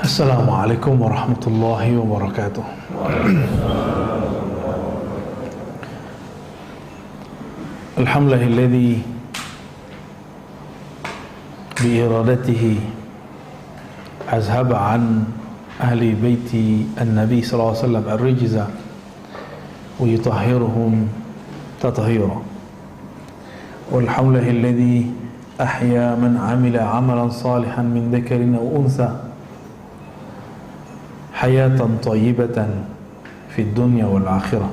Assalamualaikum warahmatullahi wabarakatuh. Alhamdulillahilladzi biiradatihi azhaba an ahli baiti an-nabi sallallahu alaihi wasallam ar-rijza wa yutahhiruhum tathhira. Walhamdulillahilladzi ahya man amila amalan salihan min dzakarin aw untha hayatan thayyibatan fid dunya wal akhirah.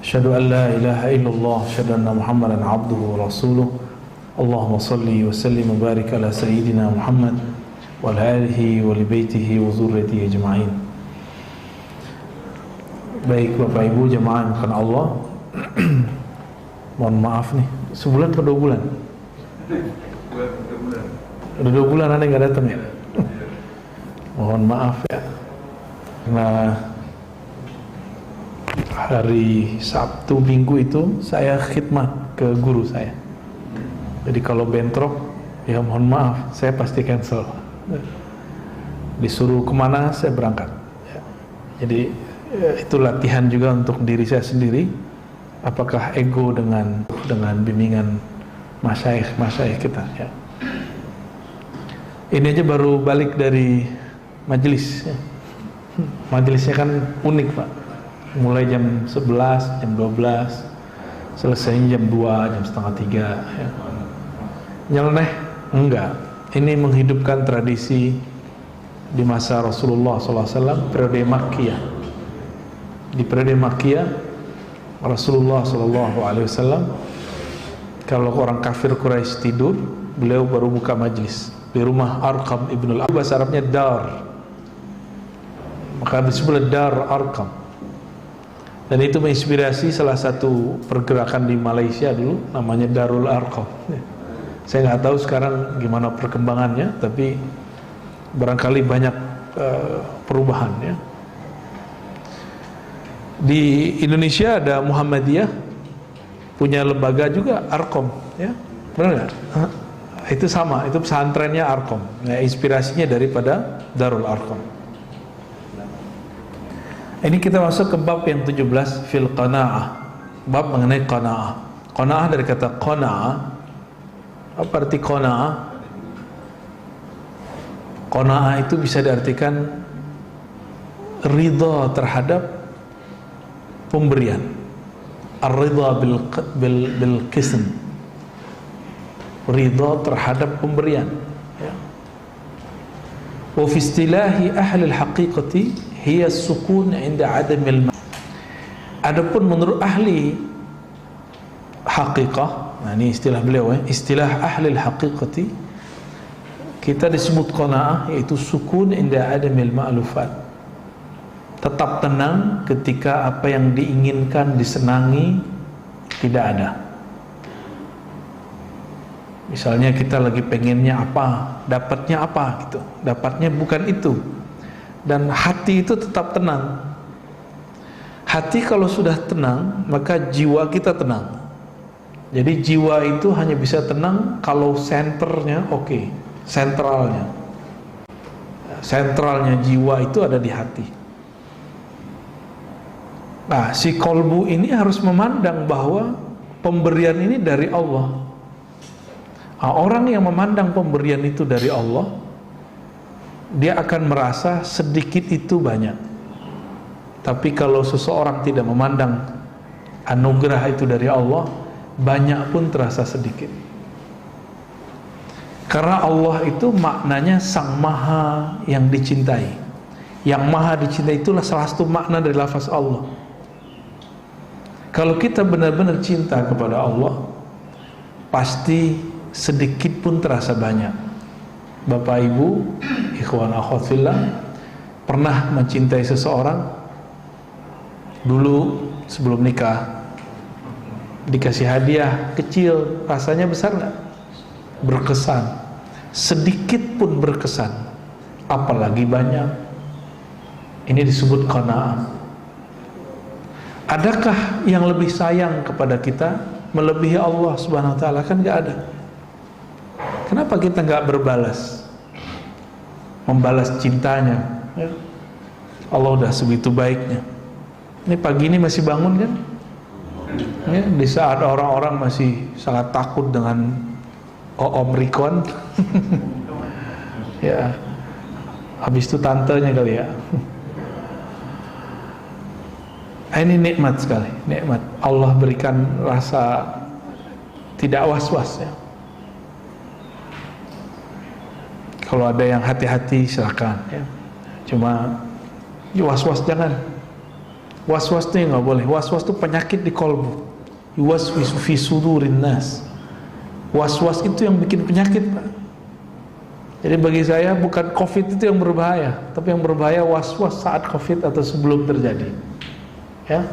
Asyhadu an la ilaha illallah, asyhadu anna Muhammadan abduhu wa rasuluh. Allahumma salli wa sallim wa barik ala sayyidina Muhammad wa ala alihi wa li baitihi wa dzurriyyatihi ajma'in. Baik Bapak Ibu jemaah yang bukan Allah. Mohon maaf nih, sebulan atau 2 bulan? Udah 2 bulan ada yang gak datang ya? Mohon maaf ya, karena hari Sabtu Minggu itu saya khidmat ke guru saya. Jadi kalau bentrok ya mohon maaf, saya pasti cancel. Disuruh kemana saya berangkat ya. Jadi itu latihan juga untuk diri saya sendiri. Apakah ego dengan bimbingan masyayikh kita ya. Ini aja baru balik dari majelis ya. Majelisnya kan unik Pak, mulai jam 11, jam 12, selesainya jam 2, jam setengah 3 ya. Nyeleneh? Enggak. Ini menghidupkan tradisi di masa Rasulullah SAW, periode Makkiyah. Di periode Makkiyah Rasulullah SAW, kalau orang kafir Quraisy tidur, beliau baru buka majlis di rumah Arqam ibn al-Abi, bahasa Arabnya dar, maka disebut Dar Arqam. Dan itu menginspirasi salah satu pergerakan di Malaysia dulu, namanya Darul Arqam. Saya nggak tahu sekarang gimana perkembangannya, tapi barangkali banyak perubahan ya. Di Indonesia ada Muhammadiyah, punya lembaga juga Arqam ya, benar nggak? Itu sama, itu pesantrennya Arqam. Nah, inspirasinya daripada Darul Arqam. Ini kita masuk ke bab yang 17, fil qanaah, bab mengenai qanaah. Qanaah dari kata qanaah. Apa arti qanaah? Qanaah itu bisa diartikan ridha terhadap pemberian. Ar-ridha bil qism. Ridha terhadap pemberian ya. Wa fi istilahi ahli al-haqiqati hiya sukun 'inda 'adamil ma'. Adapun menurut ahli haqiqah, nah ini istilah beliau ya, istilah ahli al-haqiqati, kita disebut qanaah yaitu sukun 'inda 'adamil ma'lufat. Tetap tenang ketika apa yang diinginkan, disenangi tidak ada. Misalnya kita lagi pengennya apa, dapatnya apa gitu, dapatnya bukan itu. Dan hati itu tetap tenang. Hati kalau sudah tenang, maka jiwa kita tenang. Jadi jiwa itu hanya bisa tenang kalau senternya oke, sentralnya. Sentralnya jiwa itu ada di hati. Nah, si kolbu ini harus memandang bahwa pemberian ini dari Allah. Nah, orang yang memandang pemberian itu dari Allah, dia akan merasa sedikit itu banyak. Tapi kalau seseorang tidak memandang anugerah itu dari Allah, banyak pun terasa sedikit. Karena Allah itu maknanya Sang Maha yang dicintai. Yang Maha dicintai itulah salah satu makna dari lafaz Allah. Kalau kita benar-benar cinta kepada Allah, pasti sedikit pun terasa banyak. Bapak Ibu, ikhwan akhwat fillah, pernah mencintai seseorang dulu sebelum nikah, dikasih hadiah kecil, rasanya besar nggak? Berkesan. Sedikit pun berkesan, apalagi banyak. Ini disebut qanaah. Adakah yang lebih sayang kepada kita melebihi Allah Subhanahu wa taala? Kan nggak ada. Kenapa kita nggak berbalas, membalas cintanya? Ya. Allah udah segitu baiknya. Ini pagi ini masih bangun kan? Ya, di saat orang-orang masih sangat takut dengan Omikron. Ya, habis itu tantenya kali ya. Ini nikmat sekali, nikmat. Allah berikan rasa tidak was-was ya. Kalau ada yang hati-hati silakan ya. Cuma was-was jangan. Was-was itu nggak boleh. Was-was itu penyakit di kolbu. Yuwaswisu fi sudurin nas. Was-was itu yang bikin penyakit, Pak. Jadi bagi saya bukan COVID itu yang berbahaya, tapi yang berbahaya was-was saat COVID atau sebelum terjadi. Ya,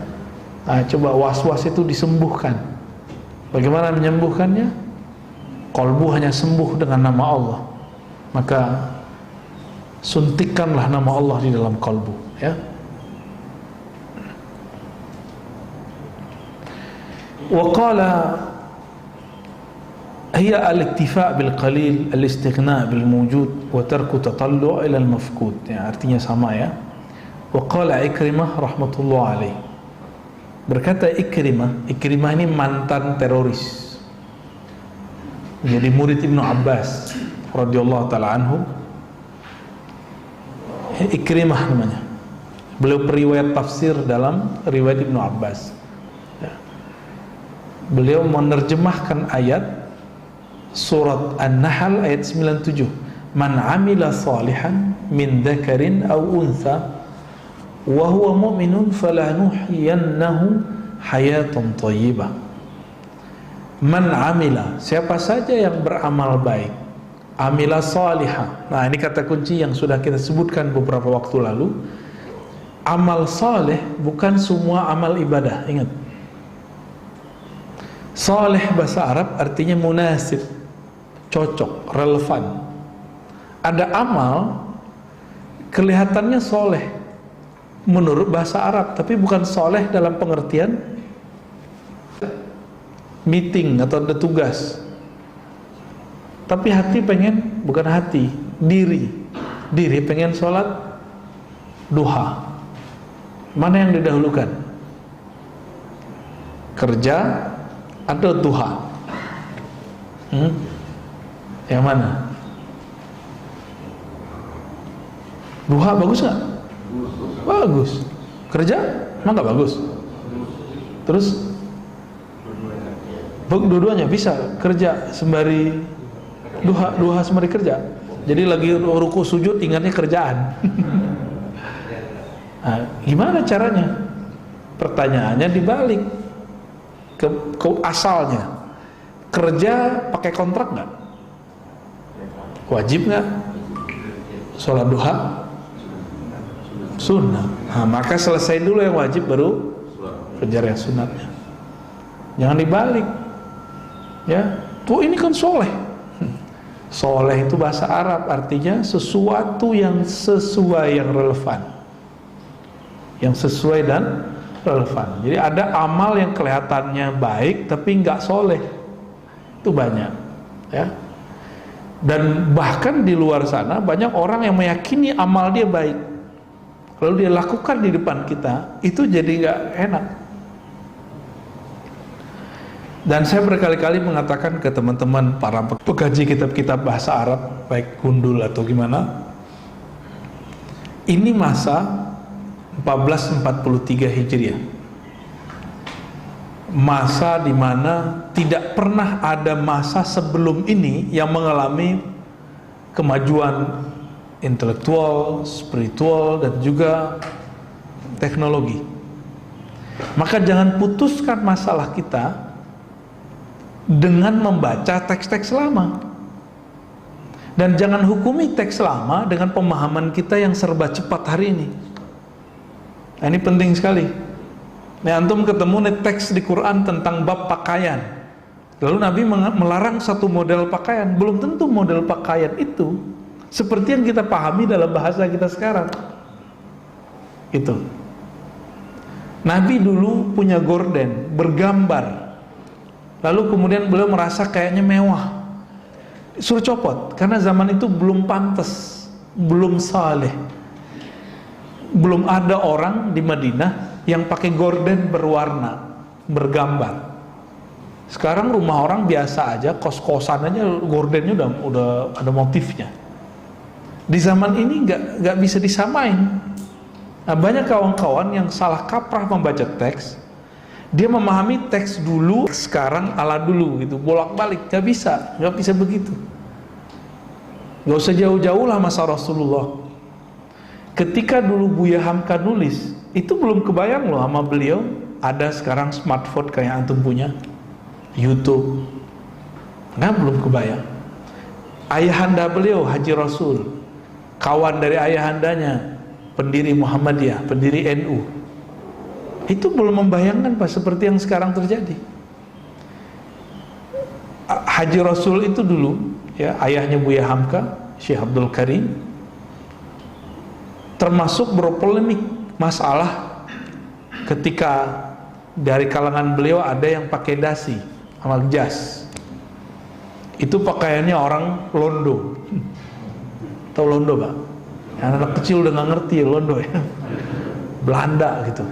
nah, coba was-was itu disembuhkan. Bagaimana menyembuhkannya? Kolbu hanya sembuh dengan nama Allah. Maka suntikkanlah nama Allah di dalam kolbu. Ya. Wa qala hiya al-iktifa' bil qalil, al-istighna' bil mawjud wa tarku tatallu' ila al-mafqud. Ya, artinya sama ya. Wa qala Ikrimah rahmatullah alaih. Berkata Ikrimah ini mantan teroris. Jadi murid Ibnu Abbas radhiyallahu taala anhu. Ikrimah namanya. Beliau periwayat tafsir dalam riwayat Ibnu Abbas. Ya. Beliau menerjemahkan ayat surat An-Nahl ayat 97. Man amila salihan min dzakarin aw untha wa huwa mu'minun falanuhyiyannahu hayatan thayyibah. Man amila, siapa saja yang beramal baik, amila salihah. Nah, ini kata kunci yang sudah kita sebutkan beberapa waktu lalu. Amal saleh bukan semua amal ibadah, ingat. Saleh bahasa Arab artinya munasib, cocok, relevan. Ada amal kelihatannya soleh menurut bahasa Arab, tapi bukan soleh dalam pengertian meeting atau ada tugas. Tapi hati pengen, bukan hati, diri pengen sholat duha. Mana yang didahulukan? Kerja atau duha? Yang mana? Duha bagus nggak? Bagus. Kerja emang nggak bagus? Terus dua-duanya bisa kerja sembari duha sembari kerja. Jadi lagi ruku sujud ingatnya kerjaan. Nah, gimana caranya? Pertanyaannya dibalik ke asalnya. Kerja pakai kontrak nggak? Wajib nggak? Sholat duha sunnah. Nah, maka selesai dulu yang wajib baru kejar yang sunatnya. Jangan dibalik. Ya, tuh ini kan soleh. Soleh itu bahasa Arab artinya sesuatu yang sesuai, yang relevan, yang sesuai dan relevan. Jadi ada amal yang kelihatannya baik tapi nggak soleh, itu banyak, ya. Dan bahkan di luar sana banyak orang yang meyakini amal dia baik, lalu dia lakukan di depan kita, itu jadi nggak enak. Dan saya berkali-kali mengatakan ke teman-teman para pengkaji kitab-kitab bahasa Arab, baik gundul atau gimana, ini masa 1443 Hijriah, masa di mana tidak pernah ada masa sebelum ini yang mengalami kemajuan intelektual, spiritual, dan juga teknologi. Maka jangan putuskan masalah kita dengan membaca teks-teks lama, dan jangan hukumi teks lama dengan pemahaman kita yang serba cepat hari ini. Nah, ini penting sekali. Nih, antum ketemu nih teks di Quran tentang bab pakaian, lalu Nabi melarang satu model pakaian. Belum tentu model pakaian itu seperti yang kita pahami dalam bahasa kita sekarang. Itu Nabi dulu punya gorden bergambar Lalu kemudian beliau merasa kayaknya mewah, suruh copot, karena zaman itu belum pantas, belum saleh, belum ada orang di Madinah yang pakai gorden berwarna, bergambar. Sekarang rumah orang biasa aja, kos-kosan aja gordennya udah ada motifnya. Di zaman ini nggak bisa disamain. Nah, banyak kawan-kawan yang salah kaprah membaca teks. Dia memahami teks dulu, sekarang ala dulu gitu, bolak-balik. Nggak bisa begitu. Nggak usah jauh-jauh lah masa Rasulullah. Ketika dulu Buya Hamka nulis, itu belum kebayang loh sama beliau ada sekarang smartphone kayak antum punya, YouTube. Nggak, belum kebayang. Ayahanda beliau Haji Rasul, kawan dari ayahandanya, pendiri Muhammadiyah, pendiri NU, itu belum membayangkan Pak seperti yang sekarang terjadi. Haji Rasul itu dulu, ya, ayahnya Buya Hamka, Syekh Abdul Karim, termasuk berpolemik masalah ketika dari kalangan beliau ada yang pakai dasi sama jas. Itu pakaiannya orang Londo. Tahu Londo, Pak? Anak kecil udah nggak ngerti Londo ya. Belanda gitu.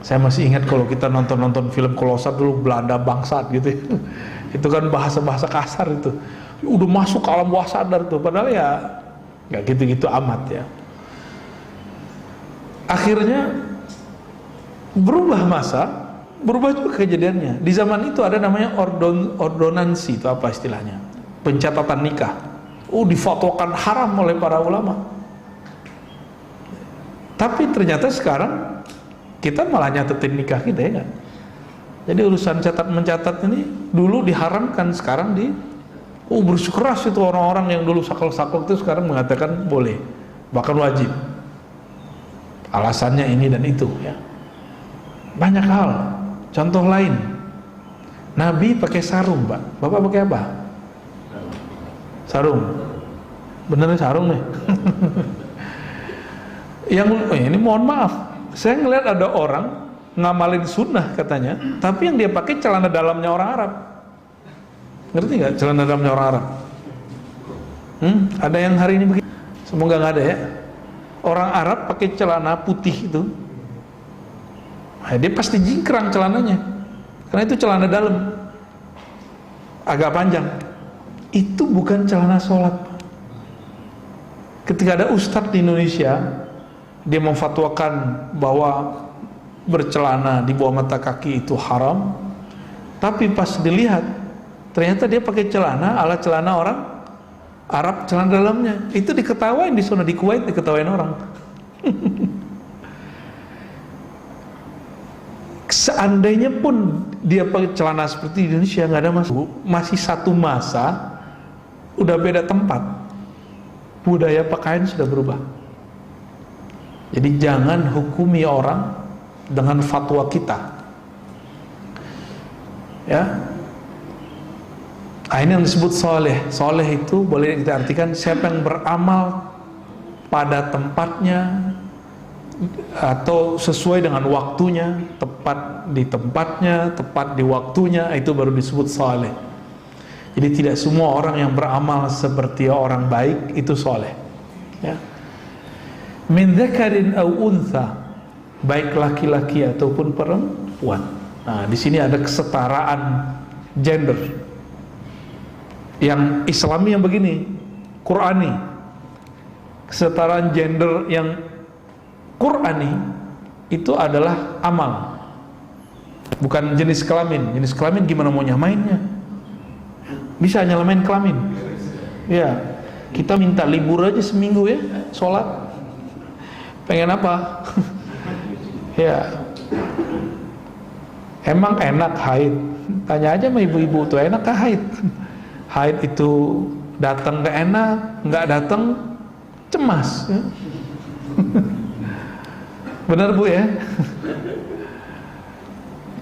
Saya masih ingat kalau kita nonton film Kolosat dulu, Belanda bangsat gitu ya. Itu kan bahasa-bahasa kasar itu. Udah masuk ke alam bawah sadar tuh, padahal ya nggak gitu-gitu amat ya. Akhirnya berubah masa, berubah juga kejadiannya. Di zaman itu ada namanya ordonansi, itu apa istilahnya? Pencatatan nikah. Difatwakan haram oleh para ulama. Tapi ternyata sekarang kita malah nyatetin nikah kita, ya kan? Jadi urusan mencatat ini dulu diharamkan, sekarang bersikeras itu orang-orang yang dulu saklek-saklek itu sekarang mengatakan boleh, bahkan wajib. Alasannya ini dan itu, ya. Banyak hal. Contoh lain, Nabi pakai sarung, Pak. Bapak pakai apa? Sarung. Bener sarung nih. Ini mohon maaf, saya ngelihat ada orang ngamalin sunnah katanya, tapi yang dia pakai celana dalamnya orang Arab. Ngerti nggak celana dalamnya orang Arab? Ada yang hari ini begitu? Semoga nggak ada ya. Orang Arab pakai celana putih itu, nah, dia pasti jingkrang celananya, karena itu celana dalam, agak panjang. Itu bukan celana sholat. Ketika ada ustadz di Indonesia, dia memfatwakan bahwa bercelana di bawah mata kaki itu haram, tapi pas dilihat ternyata dia pakai celana ala celana orang Arab, celana dalamnya. Itu diketawain di sana, di Kuwait diketawain orang. Seandainya pun dia pakai celana seperti di Indonesia, nggak ada masalah. Masih satu masa, udah beda tempat, budaya pakaian sudah berubah. Jadi jangan hukumi orang dengan fatwa kita, ya. Nah, ini yang disebut soleh. Soleh itu boleh kita artikan siapa yang beramal pada tempatnya atau sesuai dengan waktunya, tepat di tempatnya, tepat di waktunya, itu baru disebut soleh. Jadi tidak semua orang yang beramal seperti orang baik itu soleh, ya. Min dzakarin aw untha, baik laki-laki ataupun perempuan. Nah, di sini ada kesetaraan gender. Yang Islami yang begini, Qur'ani. Kesetaraan gender yang Qur'ani itu adalah amal, bukan jenis kelamin. Jenis kelamin gimana mau nyamainnya? Bisa nyamain kelamin? Ya, kita minta libur aja seminggu ya, sholat. Pengen apa? Ya, emang enak haid? Tanya aja sama ibu-ibu tuh, enak kah haid? Haid itu datang gak enak, nggak datang cemas. Benar Bu ya?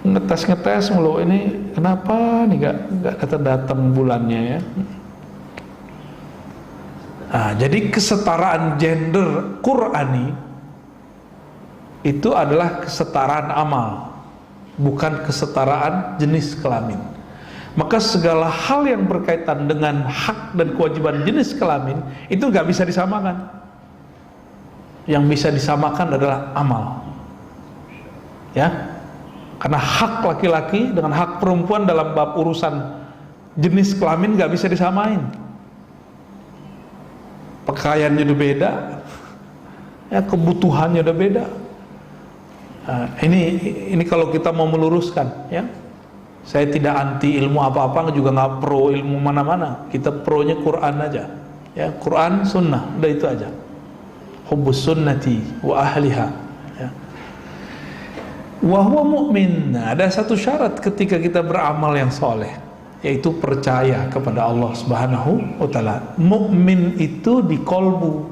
Ngetes mulu, ini kenapa nih nggak datang bulannya ya? Nah, jadi kesetaraan gender Qur'ani itu adalah kesetaraan amal, bukan kesetaraan jenis kelamin. Maka segala hal yang berkaitan dengan hak dan kewajiban jenis kelamin itu nggak bisa disamakan. Yang bisa disamakan adalah amal, ya. Karena hak laki-laki dengan hak perempuan dalam bab urusan jenis kelamin nggak bisa disamain. Pakaiannya udah beda, ya, kebutuhannya udah beda. Nah, ini kalau kita mau meluruskan, ya. Saya tidak anti ilmu apa-apa, juga nggak pro ilmu mana-mana. Kita pronya Quran aja, ya. Quran, sunnah, udah itu aja. Hubbus sunnati wa ahliha, ya. Wa huwa mu'min. Nah, ada satu syarat ketika kita beramal yang soleh, yaitu percaya kepada Allah Subhanahu wa ta'ala. Mukmin itu di kolbu,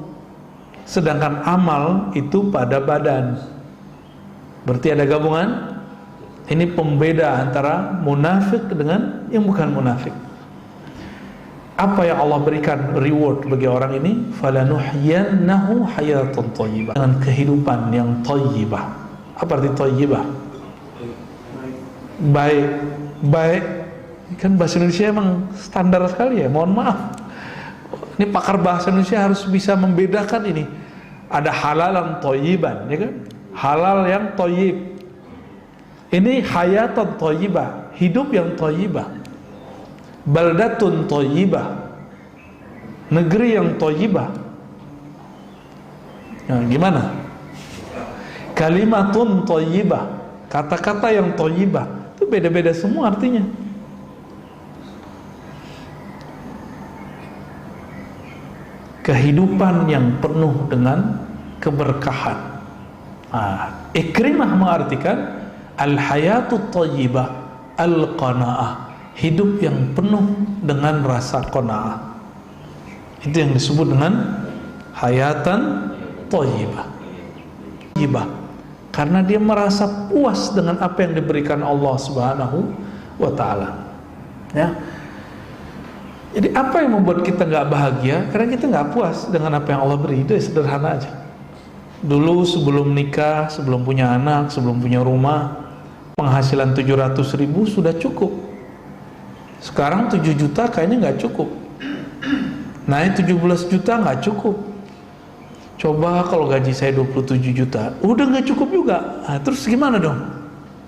sedangkan amal itu pada badan. Berarti ada gabungan. Ini pembeda antara munafik dengan yang bukan munafik. Apa yang Allah berikan reward bagi orang ini? Falanuhyiyannahu hayatan thayyibah, dengan kehidupan yang thayyibah. Apa arti thayyibah? Baik, baik. Kan bahasa Indonesia emang standar sekali, ya. Mohon maaf. Ini pakar bahasa Indonesia harus bisa membedakan ini. Ada halalan thayyiban, ya kan? Halal yang thayyib. Ini hayatan thayyibah, hidup yang thayyibah. Baldatun thayyibah, negeri yang thayyibah. Nah, gimana? Kalimatun thayyibah, kata-kata yang thayyibah. Itu beda-beda semua artinya. Kehidupan yang penuh dengan keberkahan. Ikrimah mengartikan al-hayatut thayyibah al-qanaah, hidup yang penuh dengan rasa qanaah. Itu yang disebut dengan hayatan thayyibah. Karena dia merasa puas dengan apa yang diberikan Allah Subhanahu wa ta'ala, ya. Jadi apa yang membuat kita nggak bahagia? Karena kita nggak puas dengan apa yang Allah beri. Itu sederhana aja. Dulu sebelum nikah, sebelum punya anak, sebelum punya rumah, penghasilan 700.000 sudah cukup. Sekarang 7 juta kayaknya nggak cukup. Naik 17 juta nggak cukup. Coba kalau gaji saya 27 juta, udah nggak cukup juga. Nah, terus gimana dong?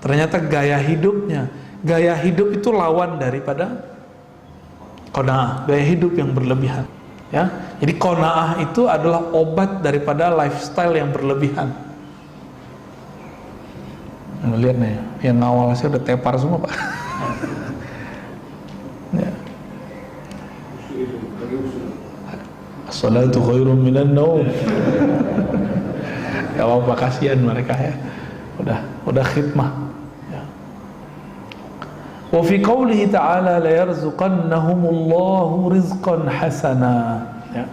Ternyata gaya hidupnya, gaya hidup itu lawan daripada qanaah, gaya hidup yang berlebihan, ya. Jadi qanaah itu adalah obat daripada lifestyle yang berlebihan. Lihat nih, yang ngawal saya udah tepar semua, Pak. Ya. As-salatu khairum minan naum. Ya Allah, kasihan mereka, ya. Udah khidmah. Ya. Wa fi qoulihi ta'ala la yarzuqannahumullahu rizqan hasana. Ya.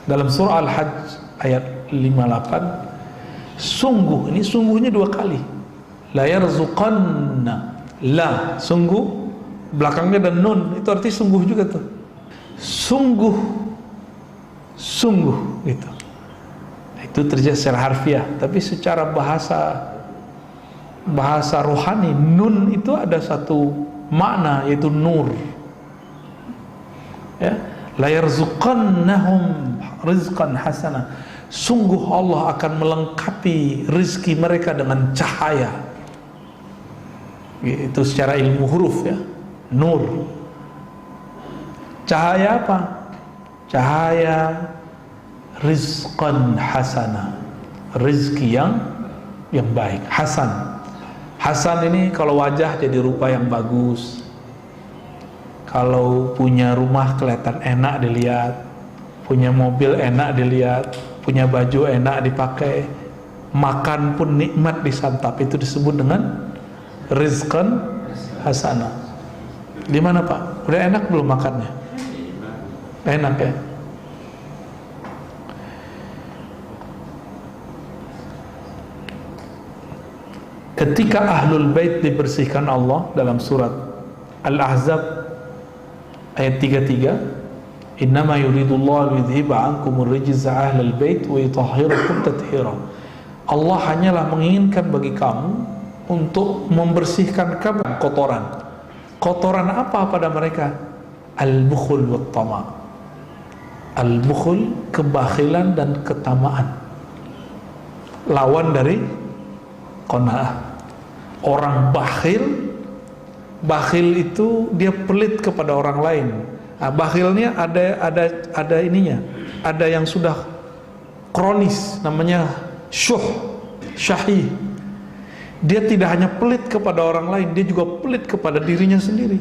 Dalam surah Al-Hajj ayat 58, sungguh, ini sungguhnya 2 kali. La yarzuqanna, la, sungguh, belakangnya ada nun, itu arti sungguh juga tuh. Sungguh gitu. Itu terjadi secara harfiah, tapi secara bahasa rohani, nun itu ada satu makna, yaitu nur, ya. La yarzuqannahum rizqan hasana, sungguh Allah akan melengkapi rizki mereka dengan cahaya. Itu secara ilmu huruf, ya, nur. Cahaya apa? Cahaya rizqan hasana, rizki yang baik. Hasan ini kalau wajah jadi rupa yang bagus, kalau punya rumah kelihatan enak dilihat, punya mobil enak dilihat, punya baju enak dipakai, makan pun nikmat disantap, itu disebut dengan rizqan hasanah. Di mana, Pak? Udah enak belum makannya? Enak, ya. Ketika ahlul bait dibersihkan Allah dalam surat Al-Ahzab ayat 33, innama yuridullahu yudhiba ankumur rijza ahlal bait wa yutahhirakum tathira. Allah hanyalah menginginkan bagi kamu untuk membersihkan kamu kotoran, Kotoran apa pada mereka? Al-bukhul wa tama. Al-bukhul, kebakhilan dan ketamaan. Lawan dari qanaah. Orang bakhil itu dia pelit kepada orang lain. Nah, bakhilnya ada ininya. Ada yang sudah kronis, namanya syahih. Dia tidak hanya pelit kepada orang lain, dia juga pelit kepada dirinya sendiri.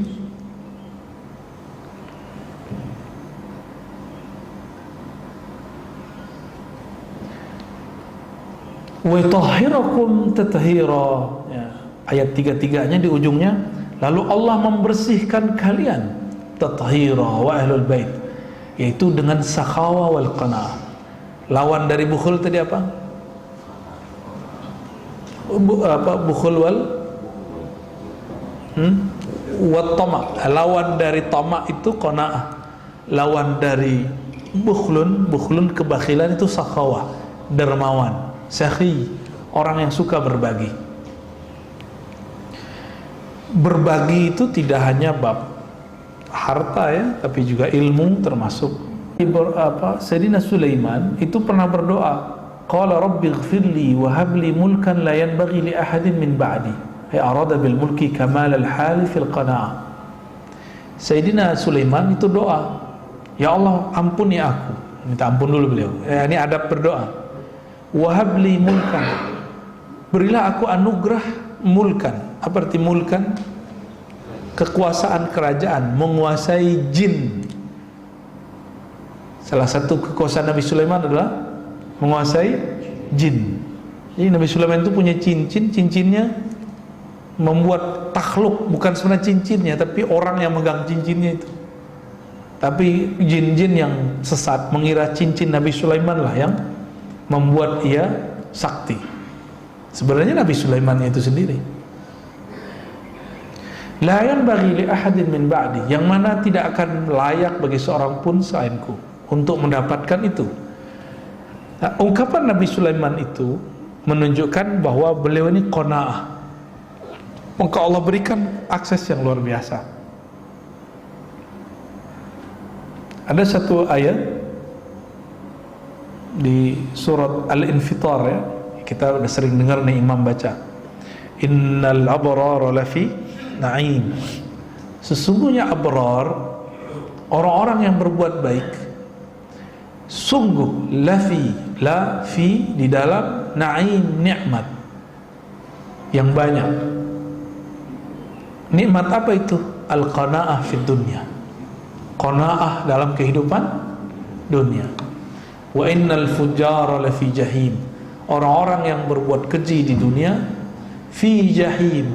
Wa tahhirakum tathira. Ya, ayat 3-3-nya di ujungnya, lalu Allah membersihkan kalian, tathira wa ahlul bait, yaitu dengan sakhawa wal qanaah. Lawan dari bukhul tadi apa? Bukhul wal tama. Lawan dari tama itu qanaah. Lawan dari bukhlun kebakhilan itu sakhawa, dermawan, sakhi, orang yang suka berbagi. Berbagi itu tidak hanya bab harta ya, tapi juga ilmu termasuk. Sayyidina Sulaiman itu pernah berdoa, qala rabbi ighfirli wa habli mulkan la yanbaghi li ahadin min ba'di. Ay arada bil mulki kamal al hal fil qanaah. Sayyidina Sulaiman itu doa, ya Allah ampuni aku. Minta ampun dulu beliau. Ini adab berdoa. Wa habli mulkan. Berilah aku anugerah mulkan. Apa arti mulkan? Kekuasaan kerajaan, menguasai jin. Salah satu kekuasaan Nabi Sulaiman adalah menguasai jin. Jadi Nabi Sulaiman itu punya cincinnya membuat takhluk, bukan sebenarnya cincinnya, tapi orang yang megang cincinnya itu. Tapi jin-jin yang sesat mengira cincin Nabi Sulaiman lah yang membuat ia sakti. Sebenarnya Nabi Sulaiman itu sendiri. La yanbaghi li ahadin min ba'di, yang mana tidak akan layak bagi seorang pun selainku untuk mendapatkan itu. Nah, ungkapan Nabi Sulaiman itu menunjukkan bahwa beliau ini qanaah. Maka Allah berikan akses yang luar biasa. Ada satu ayat di surat Al-Infitar ya, kita udah sering dengar nih imam baca, innal abrara lafi na'im. Sesungguhnya abrar, orang-orang yang berbuat baik, sungguh la fi di dalam na'im, nikmat yang banyak. Nikmat apa itu? Al-qanaah fid dunya. Qanaah dalam kehidupan dunia. Wa innal fujjara la fi jahim. Orang-orang yang berbuat keji di dunia fi jahim,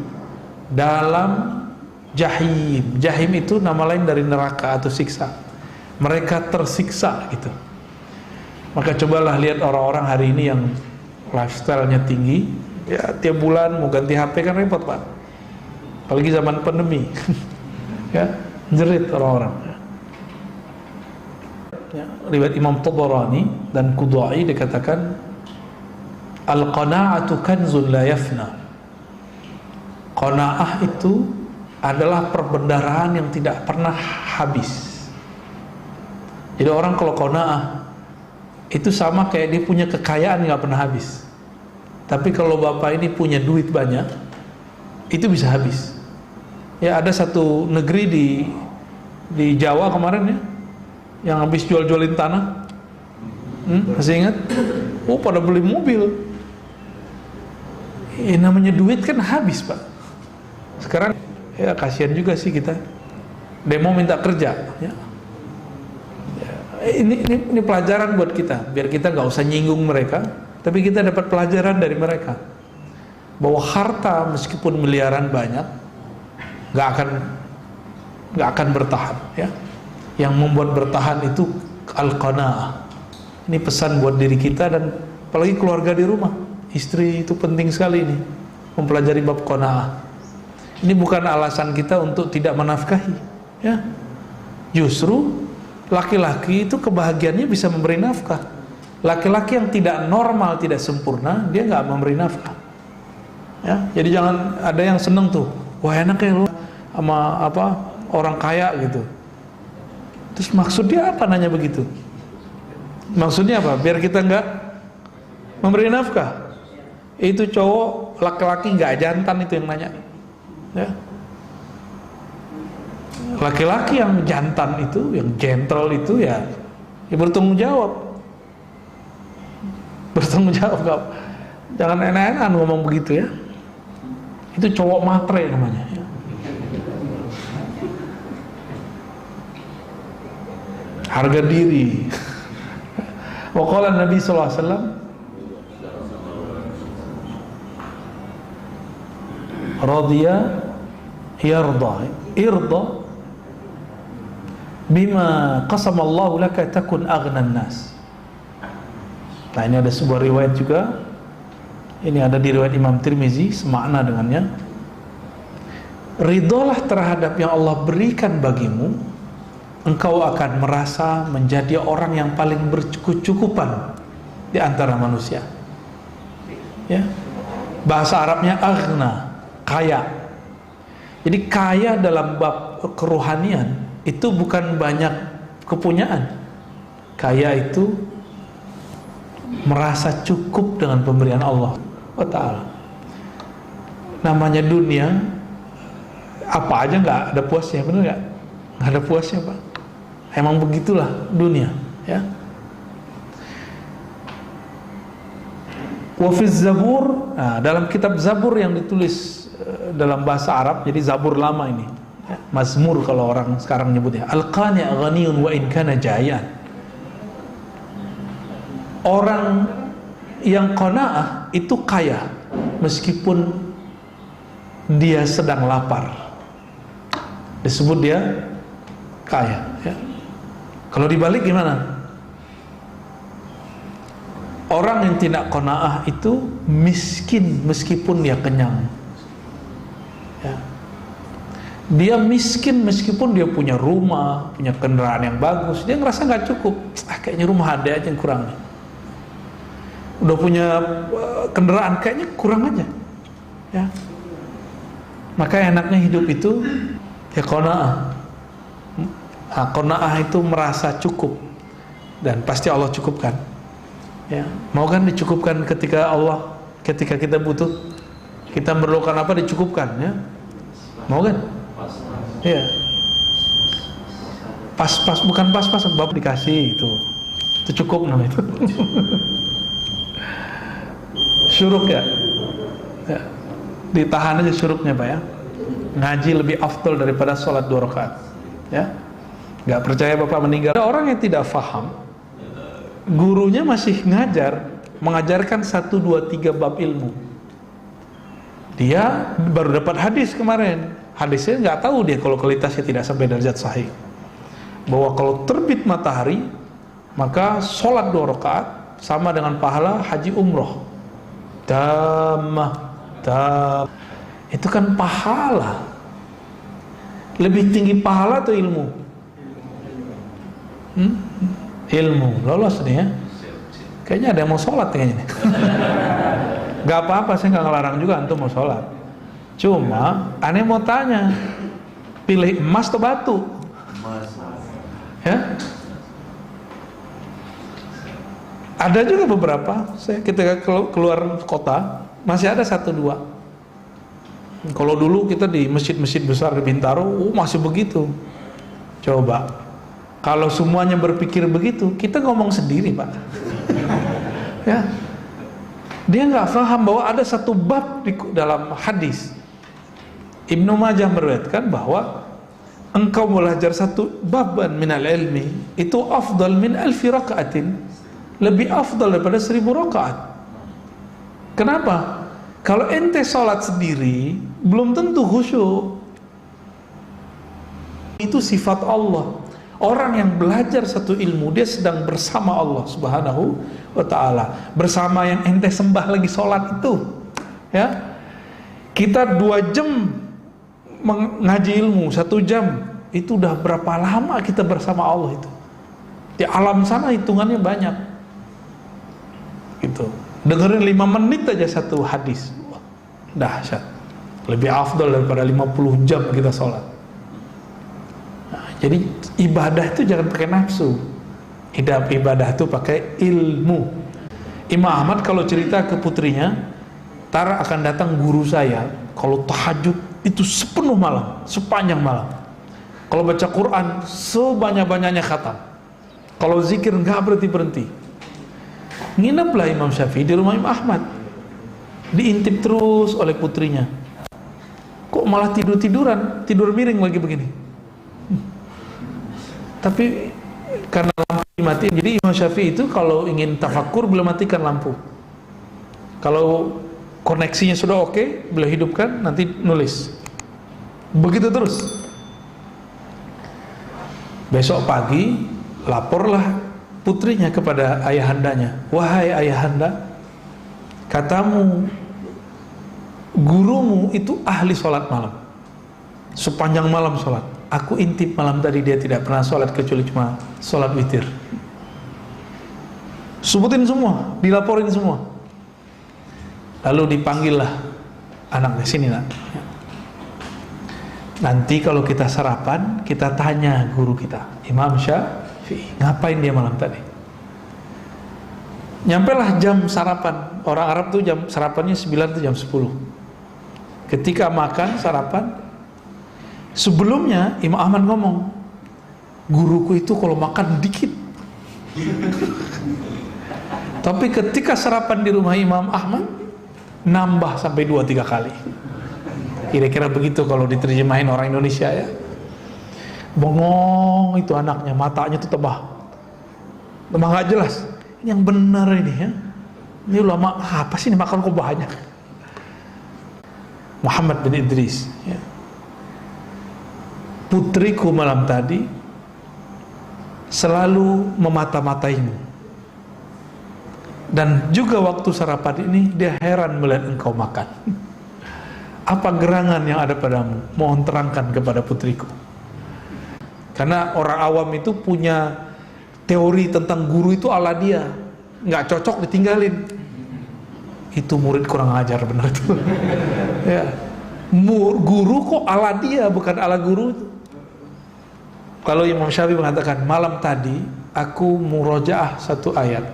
dalam jahim. Jahim itu nama lain dari neraka atau siksa. Mereka tersiksa gitu. Maka cobalah lihat orang-orang hari ini yang lifestyle-nya tinggi, ya tiap bulan mau ganti HP kan repot Pak. Apalagi zaman pandemi. Ya, jerit orang-orang. Ya, riwayat Imam Tabarani dan Qudai dikatakan al-qana'atu kanzun la yafna. Qanaah itu adalah perbendaharaan yang tidak pernah habis. Jadi orang kalau qanaah itu sama kayak dia punya kekayaan nggak pernah habis. Tapi kalau bapak ini punya duit banyak, itu bisa habis. Ya ada satu negeri di Jawa kemarin ya, yang habis jual-jualin tanah. Masih ingat? Oh pada beli mobil. Namanya duit kan habis Pak. Sekarang ya kasihan juga sih kita. Demo minta kerja. Ya. Ini pelajaran buat kita, biar kita nggak usah nyinggung mereka, tapi kita dapat pelajaran dari mereka bahwa harta meskipun miliaran banyak nggak akan bertahan ya. Yang membuat bertahan itu al-qanaah. Ini pesan buat diri kita dan apalagi keluarga di rumah, istri itu penting sekali ini mempelajari bab qanaah. Ini bukan alasan kita untuk tidak menafkahi ya, justru laki-laki itu kebahagiaannya bisa memberi nafkah. Laki-laki yang tidak normal, tidak sempurna, dia nggak memberi nafkah. Ya, jadi jangan ada yang seneng tuh, wah enak ya lu sama orang kaya gitu. Terus maksudnya apa nanya begitu? Maksudnya apa? Biar kita nggak memberi nafkah. Itu cowok laki-laki nggak jantan itu yang nanya. Ya. Laki-laki yang jantan itu, yang gentle itu ya bertanggung jawab. Bertanggung jawab, gak, jangan enak-enakan ngomong begitu ya. Itu cowok matre namanya. Ya. Harga diri. Waqala Nabi sallallahu alaihi wasallam, radiya yarda, irda bima qasamallahu laka takun aghnan nas. Nah, ini ada sebuah riwayat juga. Ini ada di riwayat Imam Tirmizi, semakna dengannya. Ridholah terhadap yang Allah berikan bagimu, engkau akan merasa menjadi orang yang paling berkecukupan di antara manusia. Ya. Bahasa Arabnya aghna, kaya. Jadi kaya dalam bab kerohanian itu bukan banyak kepunyaan. Kaya itu merasa cukup dengan pemberian Allah Ta'ala. Namanya dunia, apa aja nggak ada puasnya, benar nggak? Nggak ada puasnya, Pak. Emang begitulah dunia, ya. Wa fi Zabur, nah, dalam kitab Zabur yang ditulis dalam bahasa Arab, jadi Zabur lama ini, ya, Mazmur kalau orang sekarang nyebutnya, Al-Qani' ghaniyun wa in kana jayan. Orang yang qanaah itu kaya meskipun dia sedang lapar, disebut dia kaya, ya. Kalau dibalik gimana? Orang yang tidak qanaah itu miskin meskipun dia kenyang, ya. Dia miskin meskipun dia punya rumah, punya kendaraan yang bagus, dia ngerasa nggak cukup. Kayaknya rumah ada aja yang kurang. Udah punya kendaraan, kayaknya kurang aja, ya. Maka enaknya hidup itu ya qanaah. Nah, qanaah itu merasa cukup, dan pasti Allah cukupkan, ya. Mau kan dicukupkan ketika kita butuh, kita memerlukan apa, dicukupkan, ya. Mau kan? Iya. Pas-pas, bukan pas-pas, bab dikasih itu cukup namanya itu. Syuruk, ya. Ya. Ditahan aja syuruknya, Pak, ya. Ngaji lebih afdal daripada sholat 2 rakaat, ya. Gak percaya Bapak meninggal. Ada orang yang tidak faham, gurunya masih mengajarkan 1, 2, 3 bab ilmu. Dia baru dapat hadis kemarin. Hadisnya nggak tahu dia kalau kualitasnya tidak sampai derajat sahih. Bahwa kalau terbit matahari, maka sholat 2 rakaat sama dengan pahala haji umroh. Itu kan pahala. Lebih tinggi pahala atau ilmu? Ilmu. Lolos nih, ya. Kayaknya ada yang mau sholat kayaknya. Gak apa-apa, saya gak ngelarang juga antum mau sholat. Cuma aneh mau tanya, pilih emas atau batu? Ya. Ada juga beberapa, saya ketika keluar kota masih ada 1, 2. Kalau dulu kita di masjid-masjid besar di Bintaro, masih begitu. Coba, kalau semuanya berpikir begitu, kita ngomong sendiri, Pak. Ya, dia nggak paham bahwa ada 1 bab di dalam hadis. Ibnu Majah meriwayatkan bahwa engkau belajar 1 baban minal ilmi itu afdal min 1000 rakaatin, lebih afdal daripada 1000 rakaat. Kenapa? Kalau ente sholat sendiri belum tentu khusyuk. Itu sifat Allah. Orang yang belajar 1 ilmu, dia sedang bersama Allah Subhanahu wa ta'ala, bersama yang ente sembah lagi sholat itu, ya. Kita 2 jam mengaji ilmu, 1 jam, itu udah berapa lama kita bersama Allah itu. Di alam sana hitungannya banyak, gitu. Dengerin 5 menit aja 1 hadis, dahsyat. lebih afdal daripada 50 jam kita sholat. Nah, jadi ibadah itu jangan pakai nafsu, ibadah itu pakai ilmu. Imam Ahmad kalau cerita ke putrinya, "Tar akan datang guru saya, kalau tahajud itu sepenuh malam, sepanjang malam. Kalau baca Quran sebanyak-banyaknya khatam. Kalau zikir nggak berhenti-berhenti." Ngineplah Imam Syafi'i di rumah Imam Ahmad, diintip terus oleh putrinya. Kok malah tidur-tiduran, tidur miring lagi begini. Tapi karena lampu dimatiin, jadi Imam Syafi'i itu kalau ingin tafakur beliau matikan lampu. Kalau koneksinya sudah oke, beliau hidupkan, nanti nulis. Begitu terus. Besok pagi laporlah putrinya kepada ayahandanya, "Wahai ayahanda, katamu gurumu itu ahli sholat malam, sepanjang malam sholat. Aku intip malam tadi dia tidak pernah sholat kecuali cuma sholat witir." Sebutin semua, dilaporin semua. Lalu dipanggillah anaknya, "Sini nak, nanti kalau kita sarapan kita tanya guru kita Imam Syafi'i, ngapain dia malam tadi." Nyampelah jam sarapan. Orang Arab tuh jam sarapannya 9 tuh jam 10. Ketika makan sarapan, sebelumnya Imam Ahmad ngomong, "Guruku itu kalau makan dikit." Tapi ketika sarapan di rumah Imam Ahmad, nambah sampai 2-3 kali. Kira-kira begitu kalau diterjemahin orang Indonesia ya. Bengong itu anaknya, matanya tuh tebah nggak jelas. Ini yang benar ini ya. Ini ulama apa sih ini makan kok banyak. Muhammad bin Idris ya. "Putriku malam tadi selalu memata-mataimu, dan juga waktu sarapan ini dia heran melihat engkau makan. Apa gerangan yang ada padamu? Mohon terangkan kepada putriku." Karena orang awam itu punya teori tentang guru itu ala dia, nggak cocok ditinggalin. Itu murid kurang ajar benar tuh. Ya. Guru kok ala dia, bukan ala guru itu. Kalau Imam Syafi'i mengatakan, "Malam tadi aku murojaah satu ayat,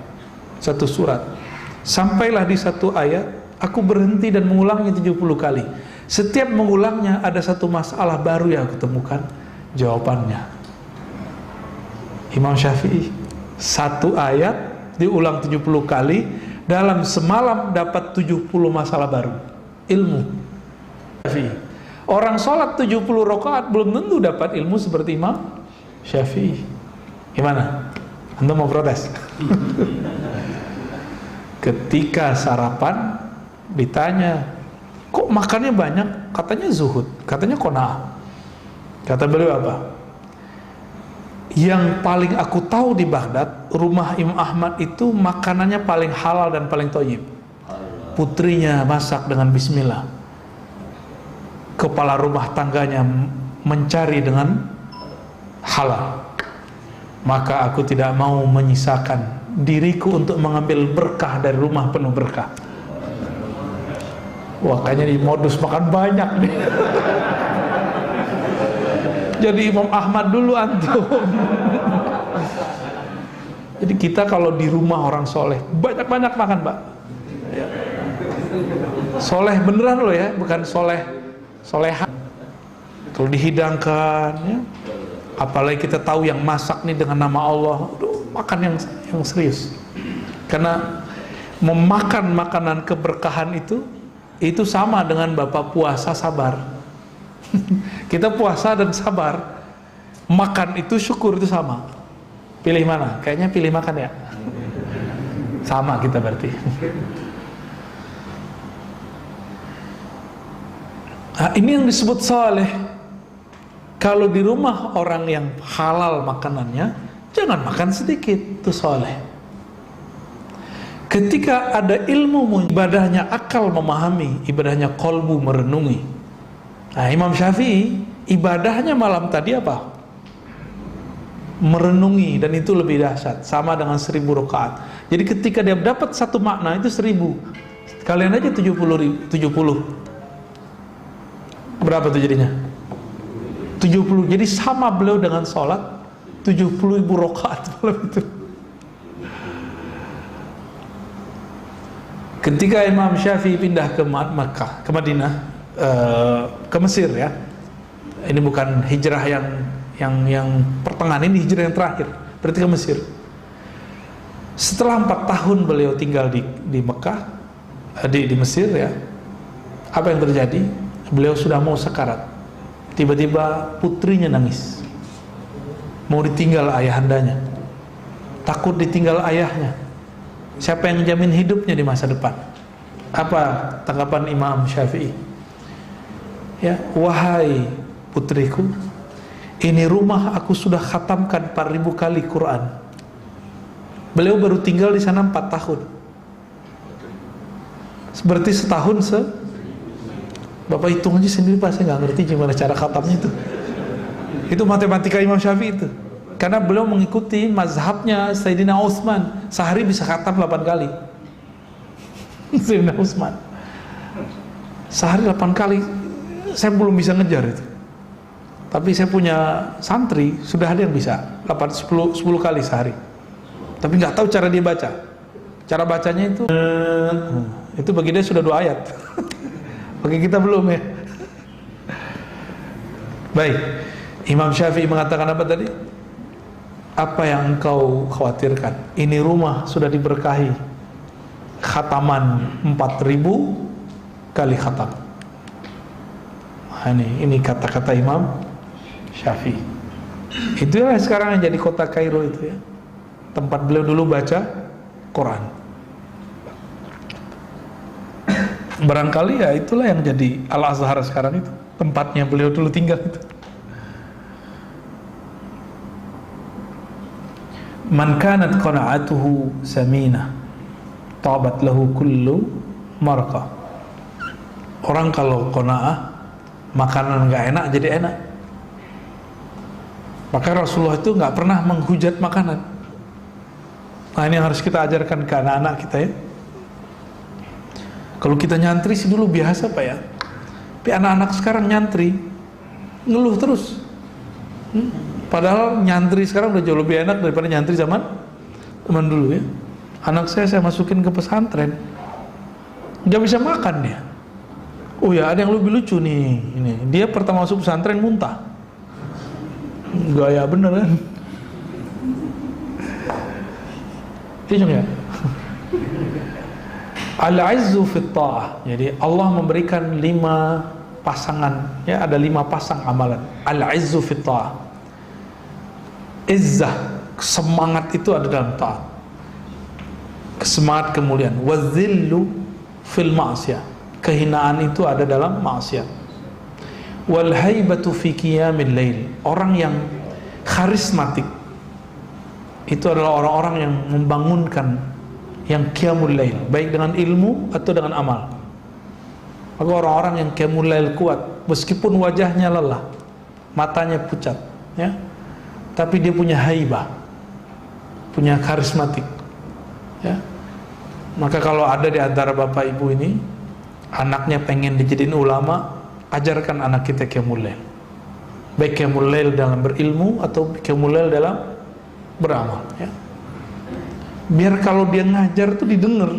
satu surat. Sampailah di satu ayat, aku berhenti dan mengulangnya 70 kali. Setiap mengulangnya ada satu masalah baru yang aku temukan jawabannya." Imam Syafi'i satu ayat diulang 70 kali, dalam semalam dapat 70 masalah baru ilmu. Syafi'i. Orang sholat 70 rakaat belum tentu dapat ilmu seperti Imam Syafi'i. Gimana? Anda mau protes? Ketika sarapan ditanya, "Kok makannya banyak?" Katanya zuhud, katanya qanaah. Kata beliau apa? "Yang paling aku tahu di Baghdad, rumah Imam Ahmad itu makanannya paling halal dan paling thayyib. Putrinya masak dengan bismillah. Kepala rumah tangganya mencari dengan halal. Maka aku tidak mau menyisakan diriku untuk mengambil berkah dari rumah penuh berkah." Wah, kayaknya di modus makan banyak nih. Jadi Imam Ahmad dulu antum. Jadi kita kalau di rumah orang soleh, banyak-banyak makan Pak ya. Soleh beneran loh ya, bukan solehan. Kalau dihidangkan ya, apalagi kita tahu yang masak nih dengan nama Allah, aduh, makan yang serius. Karena memakan makanan keberkahan itu sama dengan Bapak puasa sabar. Kita puasa dan sabar, makan itu syukur itu sama. Pilih mana? Kayaknya pilih makan ya. Sama kita berarti. Nah, ini yang disebut saleh. Kalau di rumah orang yang halal makanannya, jangan makan sedikit, itu saleh. Ketika ada ilmu, ibadahnya akal memahami, ibadahnya qalbu merenungi. Nah, Imam Syafi'i ibadahnya malam tadi apa? Merenungi, dan itu lebih dahsyat, sama dengan 1000 rakaat. Jadi ketika dia dapat satu makna itu 1000. Kalian aja 70. Berapa tuh jadinya? 70. Jadi sama beliau dengan sholat 70.000 rakaat malam itu. Ketika Imam Syafi'i pindah ke Makkah, ke Madinah, ke Mesir ya. Ini bukan hijrah yang pertengahan, ini hijrah yang terakhir. Berarti ke Mesir. Setelah 4 tahun beliau tinggal di Mekah, di Mesir ya. Apa yang terjadi? Beliau sudah mau sekarat. Tiba-tiba putrinya nangis. Mau ditinggal ayahandanya. Takut ditinggal ayahnya. Siapa yang jamin hidupnya di masa depan? Apa tanggapan Imam Syafi'i? Ya, wahai putriku, ini rumah aku sudah khatamkan 4.000 kali Quran. Beliau baru tinggal di sana 4 tahun. Berarti setahun Bapak hitung aja sendiri, Pak, saya nggak ngerti gimana cara khatamnya itu. Itu matematika Imam Syafi'i itu. Karena beliau mengikuti mazhabnya Sayyidina Utsman, sehari bisa khatam 8 kali. Sayyidina Utsman sehari 8 kali. Saya belum bisa ngejar itu. Tapi saya punya santri, sudah ada yang bisa 10 kali sehari. Tapi nggak tahu cara dia baca. Cara bacanya itu bagi dia sudah 2 ayat. Bagi kita belum ya. Baik, Imam Syafi'i mengatakan apa tadi? Apa yang engkau khawatirkan? Ini rumah sudah diberkahi khataman 4.000 kali khatam. Nah, ini kata-kata Imam Syafi'i. Itulah sekarang yang jadi kota Kairo itu ya. Tempat beliau dulu baca Quran. Barangkali ya itulah yang jadi Al-Azhar sekarang itu. Tempatnya beliau dulu tinggal itu. Man kanat qana'atuhu saminah tabat lahu kullu marqa. Orang kalau qana'ah, makanan enggak enak jadi enak. Maka Rasulullah itu enggak pernah menghujat makanan. Nah, ini yang harus kita ajarkan ke anak-anak kita ya. Kalau kita nyantri sih dulu biasa Pak ya. Tapi anak-anak sekarang nyantri ngeluh terus. Padahal nyantri sekarang udah jauh lebih enak daripada nyantri zaman dulu ya. Anak saya masukin ke pesantren, nggak bisa makan dia. Oh ya, ada yang lebih lucu nih. Ini dia pertama masuk pesantren muntah. Gaya beneran. Iya ya. Al-izzu fit ta'ah. Jadi Allah memberikan 5 pasangan ya, ada 5 pasang amalan. Al-izzu fit ta'ah. Izzah, semangat itu ada dalam taat. Semangat kemuliaan. Wazillu fil ma'siyah. Kehinaan itu ada dalam maksiat. Wal haibatu fi qiyamil lail. Orang yang karismatik itu adalah orang-orang yang membangunkan, yang qiyamul lail, baik dengan ilmu atau dengan amal. Maka orang-orang yang qiyamul lail kuat, meskipun wajahnya lelah, matanya pucat ya, tapi dia punya haibah, punya karismatik ya. Maka kalau ada di antara bapak ibu ini anaknya pengen dijadiin ulama, ajarkan anak kita qiyamul lail, baik qiyamul lail dalam berilmu atau qiyamul lail dalam beramal ya. Biar kalau dia ngajar tuh didengar,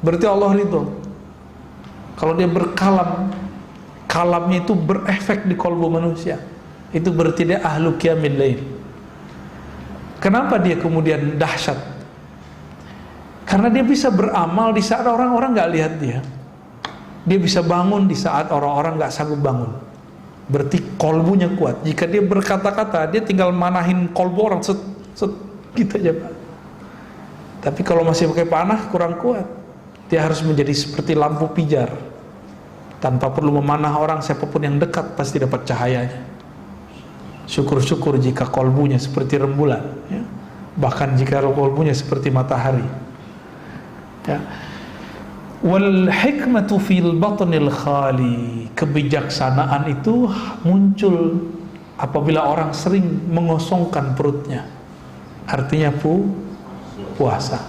berarti Allah ridho. Kalau dia berkalam, kalamnya itu berefek di kalbu manusia, itu berarti dia ahlu qiyamil lail. Kenapa dia kemudian dahsyat? Karena dia bisa beramal di saat orang-orang gak lihat dia. Dia bisa bangun di saat orang-orang gak sanggup bangun. Berarti kalbunya kuat. Jika dia berkata-kata, dia tinggal manahin kalbu orang set gitu aja Pak. Tapi kalau masih pakai panah kurang kuat. Dia harus menjadi seperti lampu pijar. Tanpa perlu memanah orang, siapapun yang dekat pasti dapat cahayanya. Syukur-syukur jika kalbunya seperti rembulan ya. Bahkan jika kalbunya seperti matahari ya. Wal hikmatu fil batnil khali. Kebijaksanaan itu muncul apabila orang sering mengosongkan perutnya. Artinya puasa.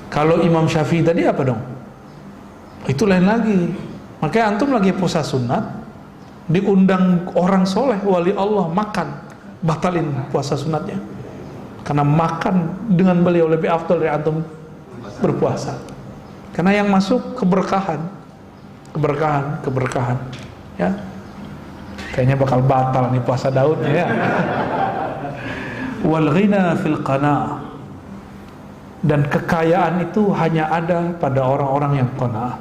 Kalau Imam Syafi'i tadi apa dong? Itu lain lagi. Makanya antum lagi puasa sunat, diundang orang soleh wali Allah makan, batalin puasa sunatnya. Karena makan dengan beliau lebih afdal dari antum berpuasa. Karena yang masuk keberkahan, ya. Kayaknya bakal batal nih puasa Daudnya ya. Wal ghina fil qanaah. Dan kekayaan itu hanya ada pada orang-orang yang qanaah.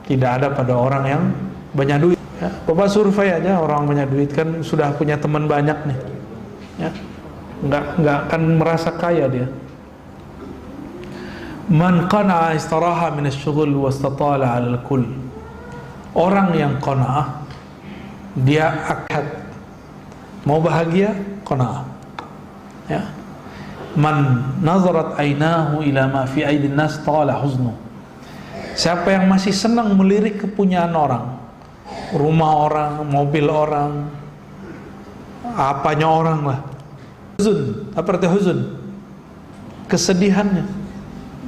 Tidak ada pada orang yang banyak duit. Ya, Bapak survei aja orang banyak duit kan sudah punya teman banyak nih. Ya. Enggak akan merasa kaya dia. Man qana'a istaraha min asy-syughul wastatala 'alal kull. Orang yang qanaah dia akad mau bahagia, qanaah. Ya. Man nazarat ainahu ila ma fi aidin nas tala huznu. Siapa yang masih senang melirik kepunyaan orang, rumah orang, mobil orang, apanya orang lah. Huzun, apa arti huzun? Kesedihannya.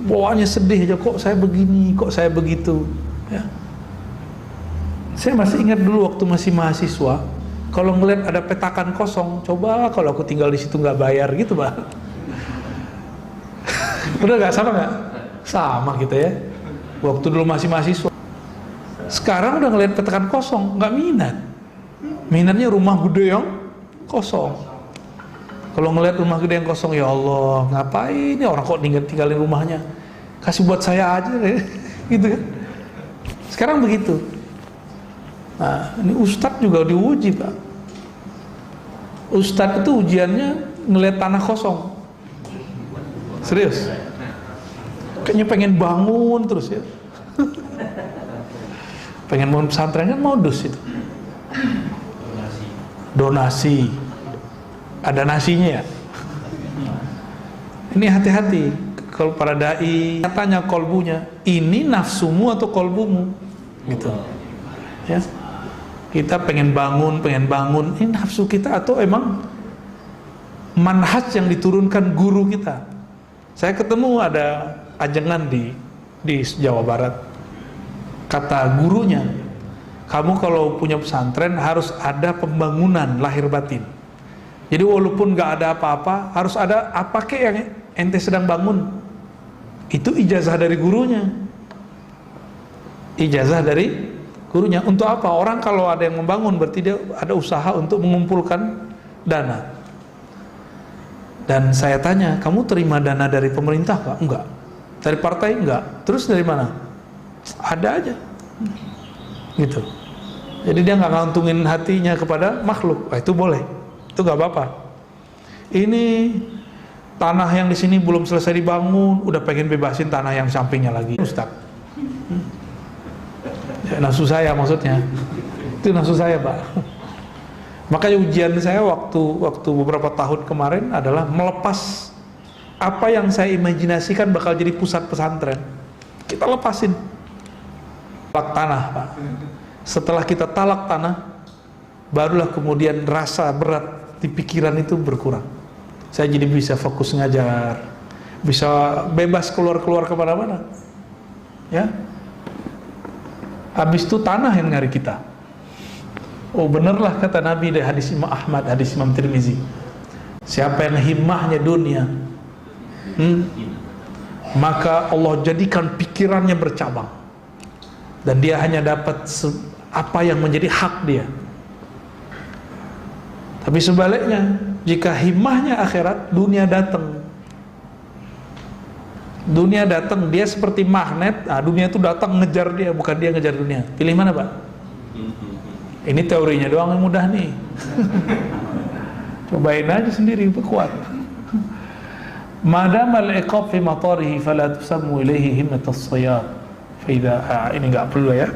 Bawaannya sedih aja, kok saya begini, kok saya begitu, ya. Saya masih ingat dulu waktu masih mahasiswa, kalau ngeliat ada petakan kosong, coba kalau aku tinggal di situ nggak bayar gitu, Pak. Udah nggak sama nggak? Sama gitu ya. Waktu dulu masih mahasiswa. Sekarang udah ngeliat petakan kosong, nggak minat. Minatnya rumah gede yang kosong. Kalau ngeliat rumah gede yang kosong, ya Allah, ngapain ini orang kok tinggalin rumahnya? Kasih buat saya aja, gitu kan? Sekarang begitu. Nah, ini Ustadz juga diuji, Pak. Ustadz itu ujiannya ngeliat tanah kosong. Serius? Kayaknya pengen bangun terus ya. Pengen bangun pesantren kan modus itu. Donasi. Ada nasinya ya. Ini hati-hati. Kalau para dai tanya kolbunya, ini nafsumu atau kolbumu? Gitu. Ya. Kita pengen bangun. Ini nafsu kita atau emang manhaj yang diturunkan guru kita? Saya ketemu ada ajengan di Jawa Barat. Kata gurunya, kamu kalau punya pesantren harus ada pembangunan lahir batin. Jadi walaupun nggak ada apa-apa, harus ada apa kek yang ente sedang bangun. Itu ijazah dari gurunya. Ijazah dari gurunya. Untuk apa? Orang kalau ada yang membangun berarti dia ada usaha untuk mengumpulkan dana. Dan saya tanya, kamu terima dana dari pemerintah Pak? Enggak. Dari partai? Enggak. Terus dari mana? Ada aja. Gitu. Jadi dia nggak ngantungin hatinya kepada makhluk. Wah, itu boleh. Itu nggak apa-apa. Ini tanah yang di sini belum selesai dibangun, udah pengen bebasin tanah yang sampingnya lagi. Ustaz. Ya, nafsu saya maksudnya. Itu nafsu saya, Pak. Makanya ujian saya waktu beberapa tahun kemarin adalah melepas apa yang saya imajinasikan bakal jadi pusat pesantren. Kita lepasin. Talak tanah, Pak. Setelah kita talak tanah, barulah kemudian rasa berat di pikiran itu berkurang. Saya jadi bisa fokus ngajar, bisa bebas keluar kemana-mana. Ya. Habis itu tanah yang nyari kita. Oh benerlah kata Nabi dari hadis Imam Ahmad, hadis Imam Tirmizi. Siapa yang himmahnya dunia, maka Allah jadikan pikirannya bercabang, dan dia hanya dapat apa yang menjadi hak dia. Tapi sebaliknya, jika himmahnya akhirat, dunia datang. Dunia datang, dia seperti magnet. Nah, dunia itu datang ngejar dia, bukan dia ngejar dunia. Pilih mana, Pak? Ini teorinya doang yang mudah nih. Cobain aja sendiri, kuat. Madamal iqab fi matarihi fala tusammu ilaihi himmatus shayad. Ini enggak perlu ya.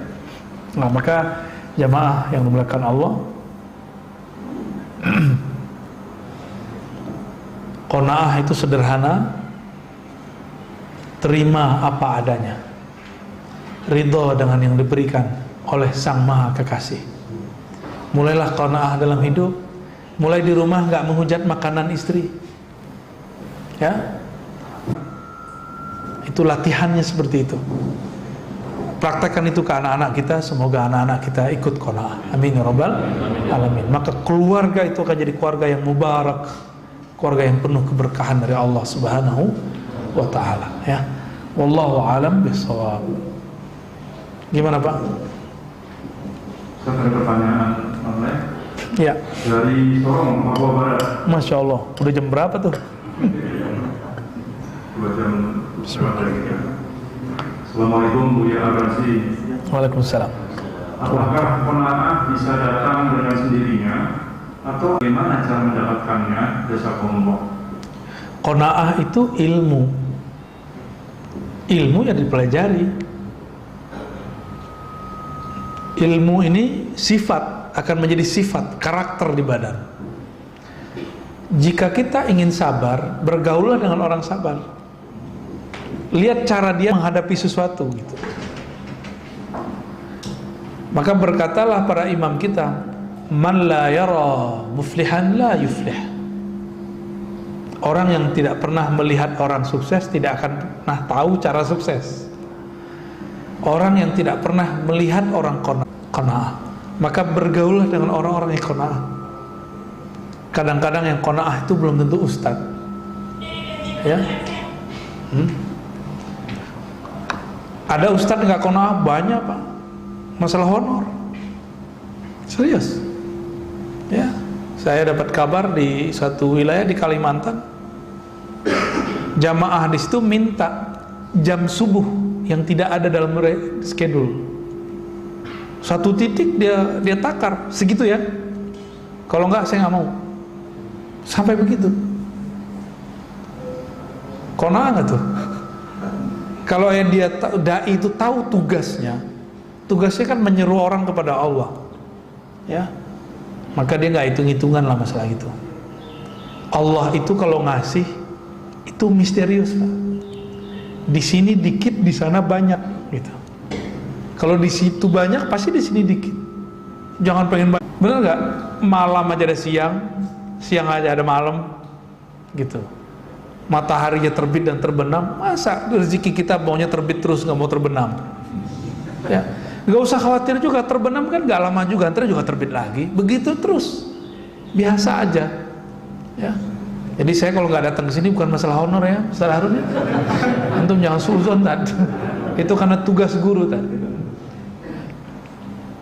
Nah, maka jamaah yang dimuliakan Allah, qanaah itu sederhana, terima apa adanya, ridho dengan yang diberikan oleh Sang Maha Kekasih. Mulailah qanaah dalam hidup. Mulai di rumah nggak menghujat makanan istri, ya. Itu latihannya seperti itu. Praktekkan itu ke anak-anak kita, semoga anak-anak kita ikut qanaah. Amin ya rabbal alamin. Maka keluarga itu akan jadi keluarga yang mubarak, keluarga yang penuh keberkahan dari Allah Subhanahu wa taala, ya. Wallahu alam bishawab. Gimana, Pak? Ada pertanyaan online? Ya. Dari Sorong, Papua Barat. Masya Allah. Udah jam berapa tuh? 2 jam lagi ya. Assalamualaikum Buya Abrasi. Waalaikumsalam. Apakah qanaah bisa datang dengan sendirinya atau bagaimana cara mendapatkannya? Jazakumullah. Qanaah itu ilmu. Ilmu yang dipelajari. Ilmu ini sifat, akan menjadi sifat, karakter di badan. Jika kita ingin sabar, bergaullah dengan orang sabar. Lihat cara dia menghadapi sesuatu gitu. Maka berkatalah para imam kita, man la yara muflihan la yuflih. Orang yang tidak pernah melihat orang sukses tidak akan pernah tahu cara sukses. Orang yang tidak pernah melihat orang qanaah, maka bergaullah dengan orang-orang yang qanaah. Kadang-kadang yang qanaah itu belum tentu ustaz, ya. Ada ustaz nggak qanaah banyak, Pak. Masalah honor, serius. Ya, saya dapat kabar di satu wilayah di Kalimantan, jamaah di situ minta jam subuh yang tidak ada dalam schedule. Satu titik dia takar segitu ya. Kalau enggak saya nggak mau. Sampai begitu. Qanaah nggak tuh? Kalau yang dia dai itu tahu tugasnya kan menyeru orang kepada Allah, ya. Maka dia nggak hitung-hitungan lah masalah itu. Allah itu kalau ngasih itu misterius, Pak. Di sini dikit, di sana banyak, gitu. Kalau di situ banyak, pasti di sini dikit. Jangan pengen banyak. Bener nggak? Malam aja ada siang, siang aja ada malam, gitu. Mataharinya terbit dan terbenam. Masa rezeki kita maunya terbit terus, nggak mau terbenam? Ya, nggak usah khawatir juga. Terbenam kan nggak lama juga, ntar juga terbit lagi. Begitu terus, biasa aja. Ya. Jadi saya kalau nggak datang ke sini bukan masalah honor ya, Ustaz Harun ya. Antum jangan suzon tadi. Itu karena tugas guru tadi.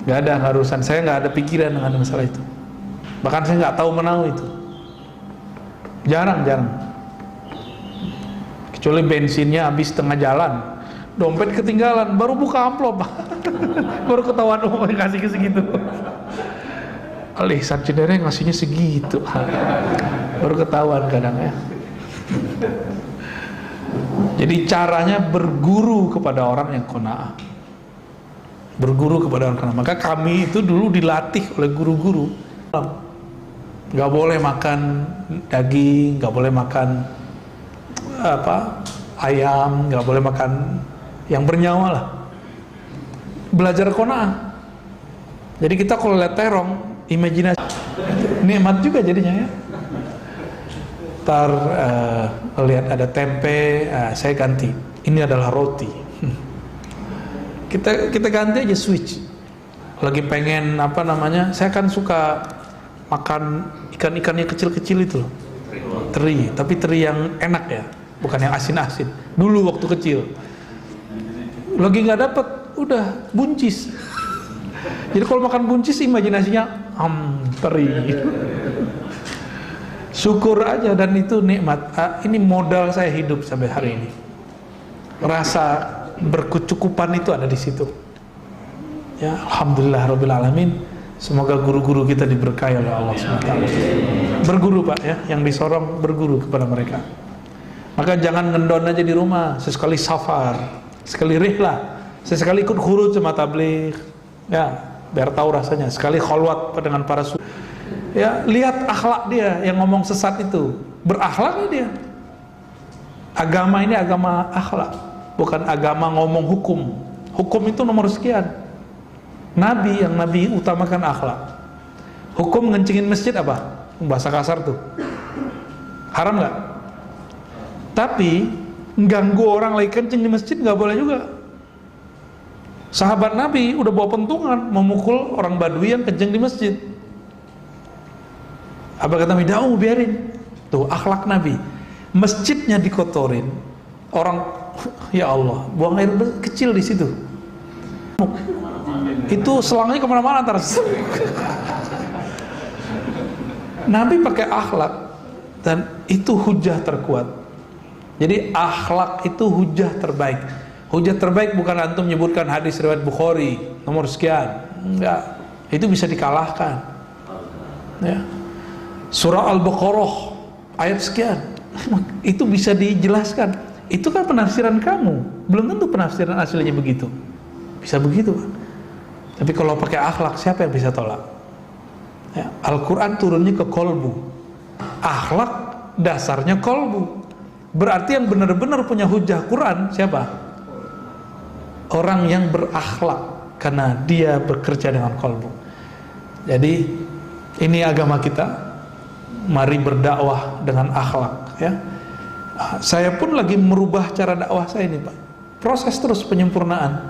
Nggak ada harusan, saya nggak ada pikiran dengan masalah itu. Bahkan saya nggak tahu menau itu. Jarang. Kecuali bensinnya habis tengah jalan, dompet ketinggalan, baru buka amplop, baru ketahuan yang kasih ke segitu. Ihsan Cenere ngasihnya segitu, baru ketahuan kadang ya. Jadi caranya berguru kepada orang yang qanaah, berguru kepada orang qanaah. Maka kami itu dulu dilatih oleh guru-guru, nggak boleh makan daging, nggak boleh makan ayam, nggak boleh makan yang bernyawa lah. Belajar qanaah. Jadi kita kalau lihat terong, imajinasi nikmat juga jadinya ya. Ntar lihat ada tempe, saya ganti. Ini adalah roti. Kita ganti aja switch. Lagi pengen saya kan suka makan ikan-ikan yang kecil-kecil itu loh. Teri, tapi teri yang enak ya, bukan yang asin-asin. Dulu waktu kecil. Lagi nggak dapet, udah buncis. Jadi kalau makan buncis imajinasinya teri. Syukur aja, dan itu nikmat. Ini modal saya hidup sampai hari ini. Rasa berkecukupan itu ada di situ. Ya, alhamdulillah rabbil alamin. Semoga guru-guru kita diberkahi oleh Allah SWT. Berguru, Pak ya, yang di Sorong berguru kepada mereka. Maka jangan ngendon aja di rumah, sesekali safar, sekali rihlah, sesekali ikut khuruj sama tabligh. Ya, biar tahu rasanya. Sekali kholwat dengan para sufi. Ya, lihat akhlak dia yang ngomong sesat itu. Berakhlak dia. Agama ini agama akhlak, bukan agama ngomong hukum. Hukum itu nomor sekian. Nabi utamakan akhlak. Hukum ngencingin masjid apa? Bahasa kasar tuh. Haram nggak? Tapi ganggu orang lagi kencing di masjid nggak boleh juga. Sahabat Nabi udah bawa pentungan memukul orang Badui yang kenceng di masjid. Apa kata Nabi? Da'u, biarin. Tuh akhlak Nabi. Masjidnya dikotorin, orang, ya Allah, buang air kecil di situ. Itu selangnya kemana-mana ntar. Nabi pakai akhlak, dan itu hujah terkuat. Jadi akhlak itu hujah terbaik. Hujah terbaik bukan antum menyebutkan hadis riwayat Bukhari nomor sekian, enggak. Itu bisa dikalahkan. Ya. Surah Al-Baqarah ayat sekian, itu bisa dijelaskan. Itu kan penafsiran kamu, belum tentu penafsiran aslinya begitu. Bisa begitu, Pak. Tapi kalau pakai akhlak, siapa yang bisa tolak? Ya, Al-Quran turunnya ke kolbu, akhlak dasarnya kolbu. Berarti yang benar-benar punya hujah Quran siapa? Orang yang berakhlak, karena dia bekerja dengan kolbu. Jadi ini agama kita. Mari berdakwah dengan akhlak, ya. Saya pun lagi merubah cara dakwah saya ini, Pak. Proses terus penyempurnaan.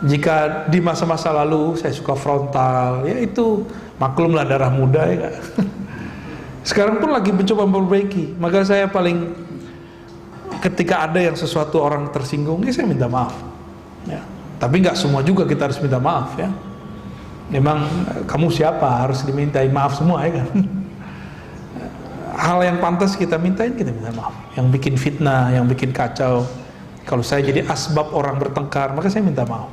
Jika di masa-masa lalu saya suka frontal, ya itu maklumlah darah muda, ya kan? Sekarang pun lagi mencoba memperbaiki. Maka saya paling, ketika ada yang sesuatu orang tersinggung, ya saya minta maaf, ya. Tapi nggak semua juga kita harus minta maaf, ya. Memang kamu siapa harus dimintai maaf semua, ya kan? Hal yang pantas kita mintain, kita minta maaf. Yang bikin fitnah, yang bikin kacau, kalau saya jadi asbab orang bertengkar, maka saya minta maaf.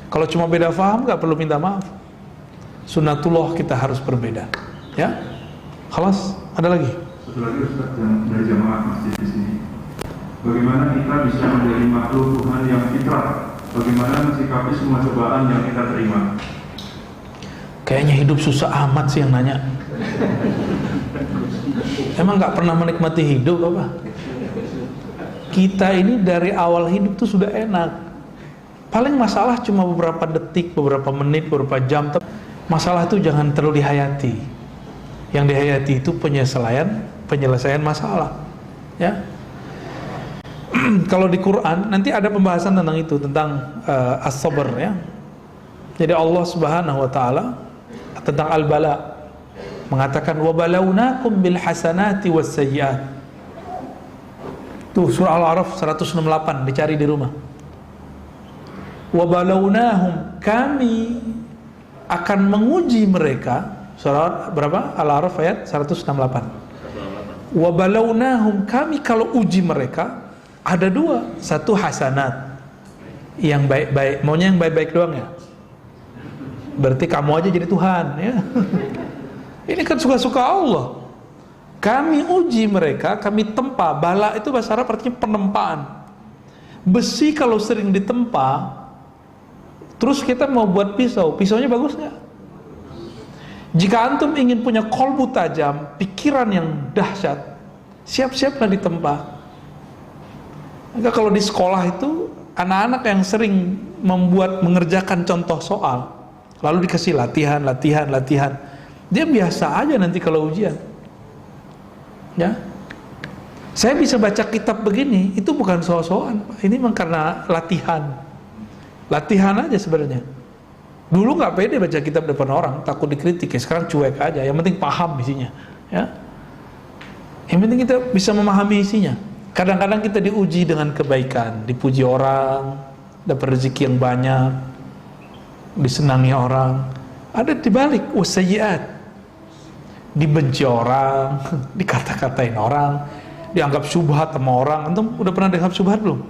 Kalau cuma beda faham, nggak perlu minta maaf. Sunnatullah kita harus berbeda, ya. Khalas, ada lagi? Satu lagi Ustaz, dari jamaah masjid di sini. Bagaimana kita bisa menjadi makhluk Tuhan yang fitrah? Bagaimana mensikapi semua cobaan yang kita terima? Kayaknya hidup susah amat sih yang nanya. Emang nggak pernah menikmati hidup apa? Kita ini dari awal hidup tuh sudah enak. Paling masalah cuma beberapa detik, beberapa menit, beberapa jam. Masalah itu jangan terlalu dihayati. Yang dihayati itu penyelesaian masalah. Ya. Kalau di Quran nanti ada pembahasan tentang itu, tentang as-sabr, ya. Jadi Allah Subhanahu wa taala tentang al-bala mengatakan wa balawnakum bil hasanati was sayyiat. Tuh surah Al-A'raf 168, dicari di rumah. Wa balawnahum, kami akan menguji mereka. Surah berapa? Al-A'raf ayat 168. Wa balawnahum, kami kalau uji mereka ada dua, satu hasanat yang baik-baik, maunya yang baik-baik doang ya. Berarti kamu aja jadi Tuhan, ya. Ini kan suka-suka Allah. Kami uji mereka, kami tempa. Bala itu bahasa Arab artinya penempaan. Besi kalau sering ditempa, terus kita mau buat pisau, pisaunya bagus nggak? Jika antum ingin punya kolbu tajam, pikiran yang dahsyat, siap-siaplah ditempa. Maka kalau di sekolah itu, anak-anak yang sering mengerjakan contoh soal, lalu dikasih latihan, dia biasa aja nanti kalau ujian, ya. Saya bisa baca kitab begini, itu bukan soal-soal, ini memang karena latihan aja sebenarnya. Dulu nggak pede baca kitab depan orang, takut dikritik, ya sekarang cuek aja, yang penting paham isinya, ya. Yang penting kita bisa memahami isinya. Kadang-kadang kita diuji dengan kebaikan, dipuji orang, dapat rezeki yang banyak, disenangi orang. Ada dibalik wasayyiat, dibenci orang, dikata-katain orang, dianggap syubhat sama orang. Antum udah pernah dianggap syubhat belum?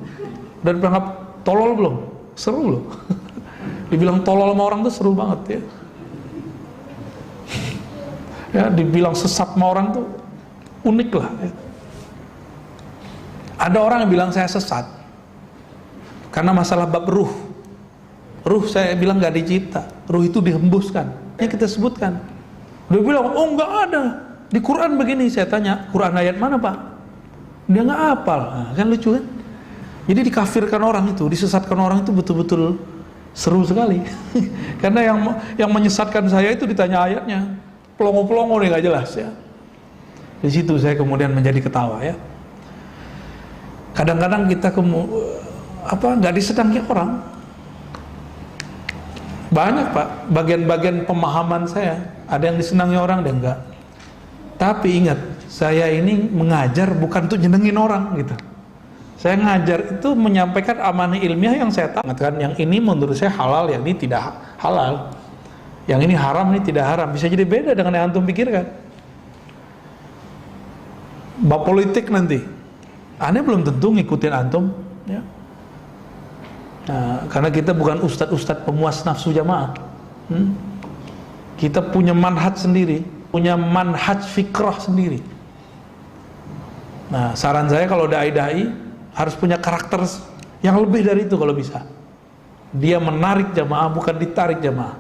Udah pernah dianggap tolol belum? Seru loh. Dibilang tolol sama orang tuh seru banget, ya. Ya, dibilang sesat sama orang tuh unik lah, ya. Ada orang yang bilang saya sesat karena masalah bab ruh. Ruh saya bilang gak dicipta, ruh itu dihembuskan. Ini kita sebutkan. Dia bilang, oh nggak ada di Quran begini. Saya tanya, Quran ayat mana Pak? Dia nggak hafal. Nah, kan lucu kan? Jadi dikafirkan orang itu, disesatkan orang itu betul-betul seru sekali. Karena yang menyesatkan saya itu ditanya ayatnya, pelongo-pelongo nih nggak jelas, ya. Di situ saya kemudian menjadi ketawa, ya. Kadang-kadang kita nggak disenangi orang, Banyak Pak, bagian-bagian pemahaman saya, ada yang disenangi orang, ada yang enggak. Tapi ingat, saya ini mengajar bukan untuk nyenengin orang gitu. Saya ngajar itu menyampaikan amanah ilmiah yang saya tahu. Kan yang ini menurut saya halal, yang ini tidak halal. Yang ini haram, ini tidak haram. Bisa jadi beda dengan yang antum pikirkan. Bab politik nanti, aneh belum tentu ngikutin antum, ya. Nah, karena kita bukan ustadz-ustadz pemuas nafsu jamaah. Kita punya manhaj sendiri, punya manhaj fikrah sendiri. Nah, saran saya kalau dai-dai harus punya karakter yang lebih dari itu kalau bisa. Dia menarik jamaah, bukan ditarik jamaah.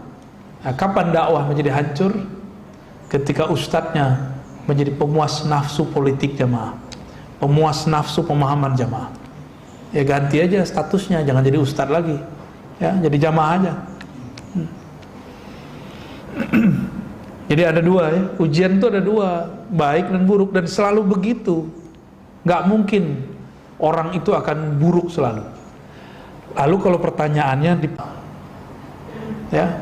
Nah, kapan dakwah menjadi hancur? Ketika ustadznya menjadi pemuas nafsu politik jamaah, pemuas nafsu pemahaman jamaah. Ya ganti aja statusnya, jangan jadi ustadz lagi, ya jadi jamaah aja. Jadi ada dua ya, ujian itu ada dua, baik dan buruk, dan selalu begitu. Nggak mungkin orang itu akan buruk selalu. Lalu kalau pertanyaannya ya,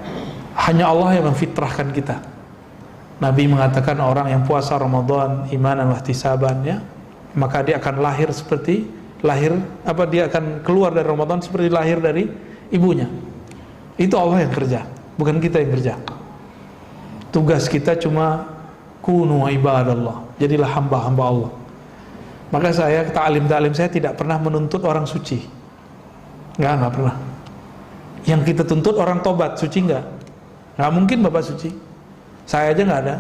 hanya Allah yang memfitrahkan kita. Nabi mengatakan orang yang puasa Ramadan imanan wa ihtisaban, ya, maka dia akan lahir seperti dia akan keluar dari Ramadan seperti lahir dari ibunya. Itu Allah yang kerja, bukan kita yang kerja. Tugas kita cuma kunu ibadallah, jadilah hamba-hamba Allah. Maka saya, ta'lim saya tidak pernah menuntut orang suci. Enggak pernah. Yang kita tuntut orang tobat, suci enggak mungkin Bapak suci. Saya aja enggak ada.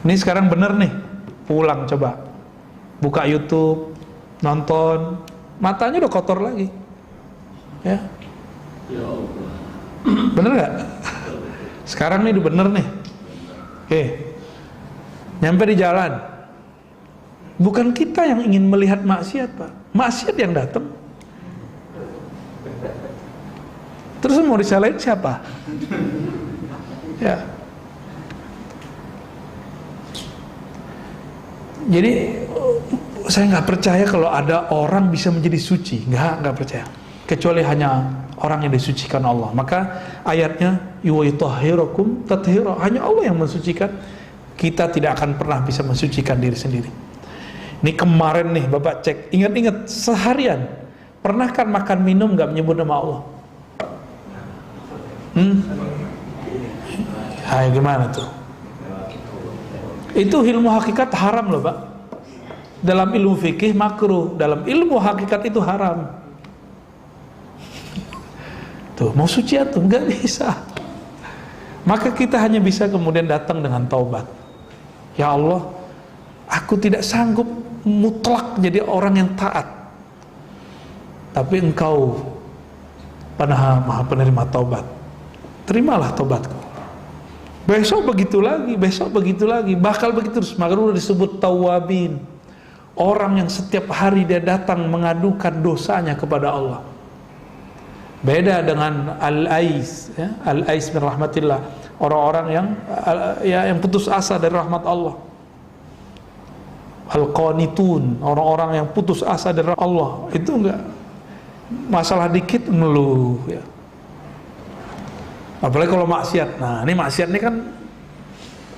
Ini sekarang bener nih, pulang coba buka YouTube, nonton, matanya udah kotor lagi, ya. Bener nggak? Sekarang nih udah bener nih. Oke, nyampe di jalan, bukan kita yang ingin melihat maksiat Pak, maksiat yang datang. Terus mau disalahin siapa? Ya. Jadi saya nggak percaya kalau ada orang bisa menjadi suci, nggak percaya. Kecuali hanya orang yang disucikan Allah. Maka ayatnya yuwayutahhirukum tathira, hanya Allah yang mensucikan. Kita tidak akan pernah bisa mensucikan diri sendiri. Ini kemarin nih Bapak cek, ingat-ingat seharian pernah kan makan minum nggak menyebut nama Allah? Hai, gimana tuh? Itu ilmu hakikat haram loh Pak. Dalam ilmu fikih makruh, dalam ilmu hakikat itu haram. Tuh, mau suci atau nggak bisa. Maka kita hanya bisa kemudian datang dengan taubat. Ya Allah, aku tidak sanggup mutlak jadi orang yang taat. Tapi Engkau Maha penerima taubat. Terimalah taubatku. Besok begitu lagi, bakal begitu terus. Maka udah disebut tawabin. Orang yang setiap hari dia datang mengadukan dosanya kepada Allah. Beda dengan al-ais, ya, al-ais min rahmatillah, orang-orang yang putus asa dari rahmat Allah. Al-qanitun, orang-orang yang putus asa dari Allah, itu enggak masalah dikit ngeluh, ya. Apalagi kalau maksiat. Nah, ini maksiat ini kan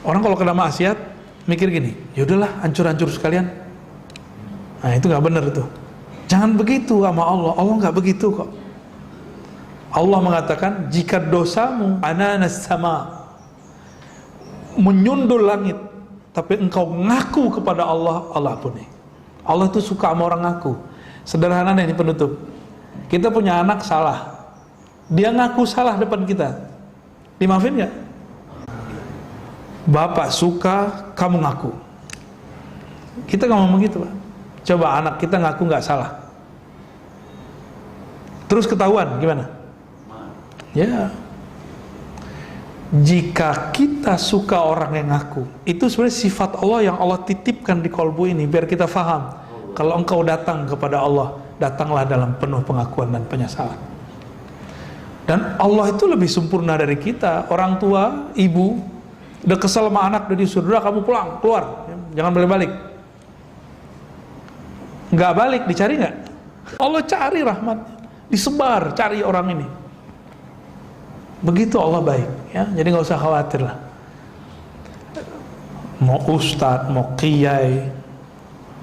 orang kalau kena maksiat mikir gini, yaudahlah hancur-hancur sekalian. Nah, itu nggak benar tuh. Jangan begitu sama Allah. Allah nggak begitu kok. Allah mengatakan jika dosamu ananas sama, menyundul langit, tapi engkau ngaku kepada Allah, Allah ampuni. Allah tuh suka sama orang ngaku. Sederhana nih penutup. Kita punya anak salah, dia ngaku salah depan kita, dimaafin nggak? Bapak suka kamu ngaku. Kita nggak ngomong gitu Pak. Coba anak kita ngaku nggak salah, terus ketahuan gimana? Ya, jika kita suka orang yang ngaku, itu sebenarnya sifat Allah yang Allah titipkan di kolbu ini biar kita faham. Kalau engkau datang kepada Allah, datanglah dalam penuh pengakuan dan penyesalan. Dan Allah itu lebih sempurna dari kita. Orang tua, ibu udah kesel sama anak, udah disuruh, udah kamu pulang, keluar, jangan balik-balik. Nggak balik, dicari nggak? Allah cari rahmatnya, disebar, cari orang ini. Begitu Allah baik, ya. Jadi nggak usah khawatir lah. Mau ustadz, mau kiai,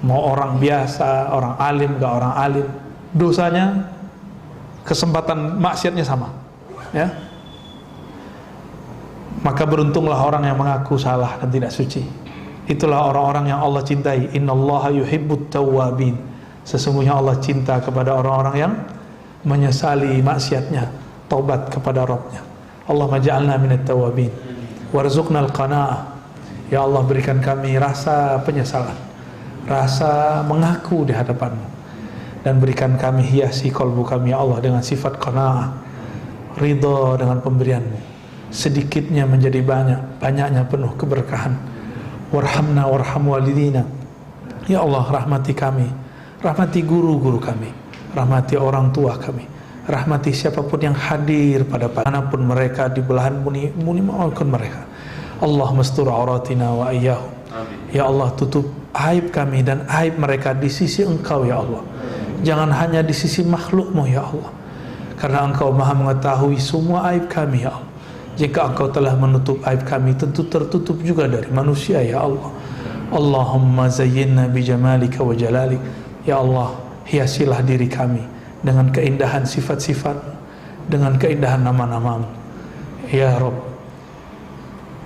mau orang biasa, orang alim, gak orang alim, dosanya, kesempatan maksiatnya sama, ya. Maka beruntunglah orang yang mengaku salah dan tidak suci. Itulah orang-orang yang Allah cintai. Innallaha yuhibbut tawwabin. Sesungguhnya Allah cinta kepada orang-orang yang menyesali maksiatnya, taubat kepada Rabbnya. Allahumma ja'alna minat tawwabin warzuqnal qanaah. Ya Allah, berikan kami rasa penyesalan, rasa mengaku di hadapan-Mu, dan berikan kami, hiasi kalbu kami ya Allah dengan sifat qanaah, ridha dengan pemberian-Mu. Sedikitnya menjadi banyak, banyaknya penuh keberkahan. Warhamna warham walidina. Ya Allah, rahmati kami, rahmati guru-guru kami, rahmati orang tua kami, rahmati siapapun yang hadir pada manapun mereka, di belahan bumi maupun mereka. Allah mastur auratina wa iyyahum. Ya Allah, tutup aib kami dan aib mereka di sisi Engkau ya Allah. Jangan hanya di sisi makhluk-Mu ya Allah, karena Engkau maha mengetahui semua aib kami ya Allah. Jika Engkau telah menutup aib kami, tentu tertutup juga dari manusia ya Allah. Allahumma zayyinna bijamalika wa jalalik. Ya Allah, hiasilah diri kami dengan keindahan sifat-sifat, dengan keindahan nama-nama-Mu ya Rabb.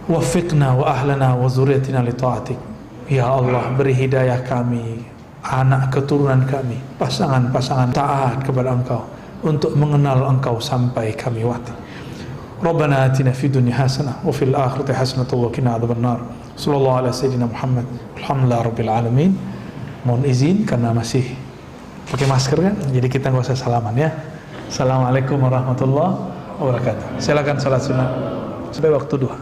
Waffiqna wa ahlana wa zuriyatina li ta'atik. Ya Allah, beri hidayah kami, anak keturunan kami, pasangan-pasangan taat kepada Engkau, untuk mengenal Engkau sampai kami wafat. Rabbana atina fid dunya hasanah wa fil akhirati hasanah wa qina adzabannar. Sallallahu ala sayyidina Muhammad. Alhamdulillah rabbil alamin. Mohon izin karena masih pakai masker kan, jadi kita nggak usah salaman ya. Assalamualaikum warahmatullahi wabarakatuh. Silakan salat sunat sampai waktu duha.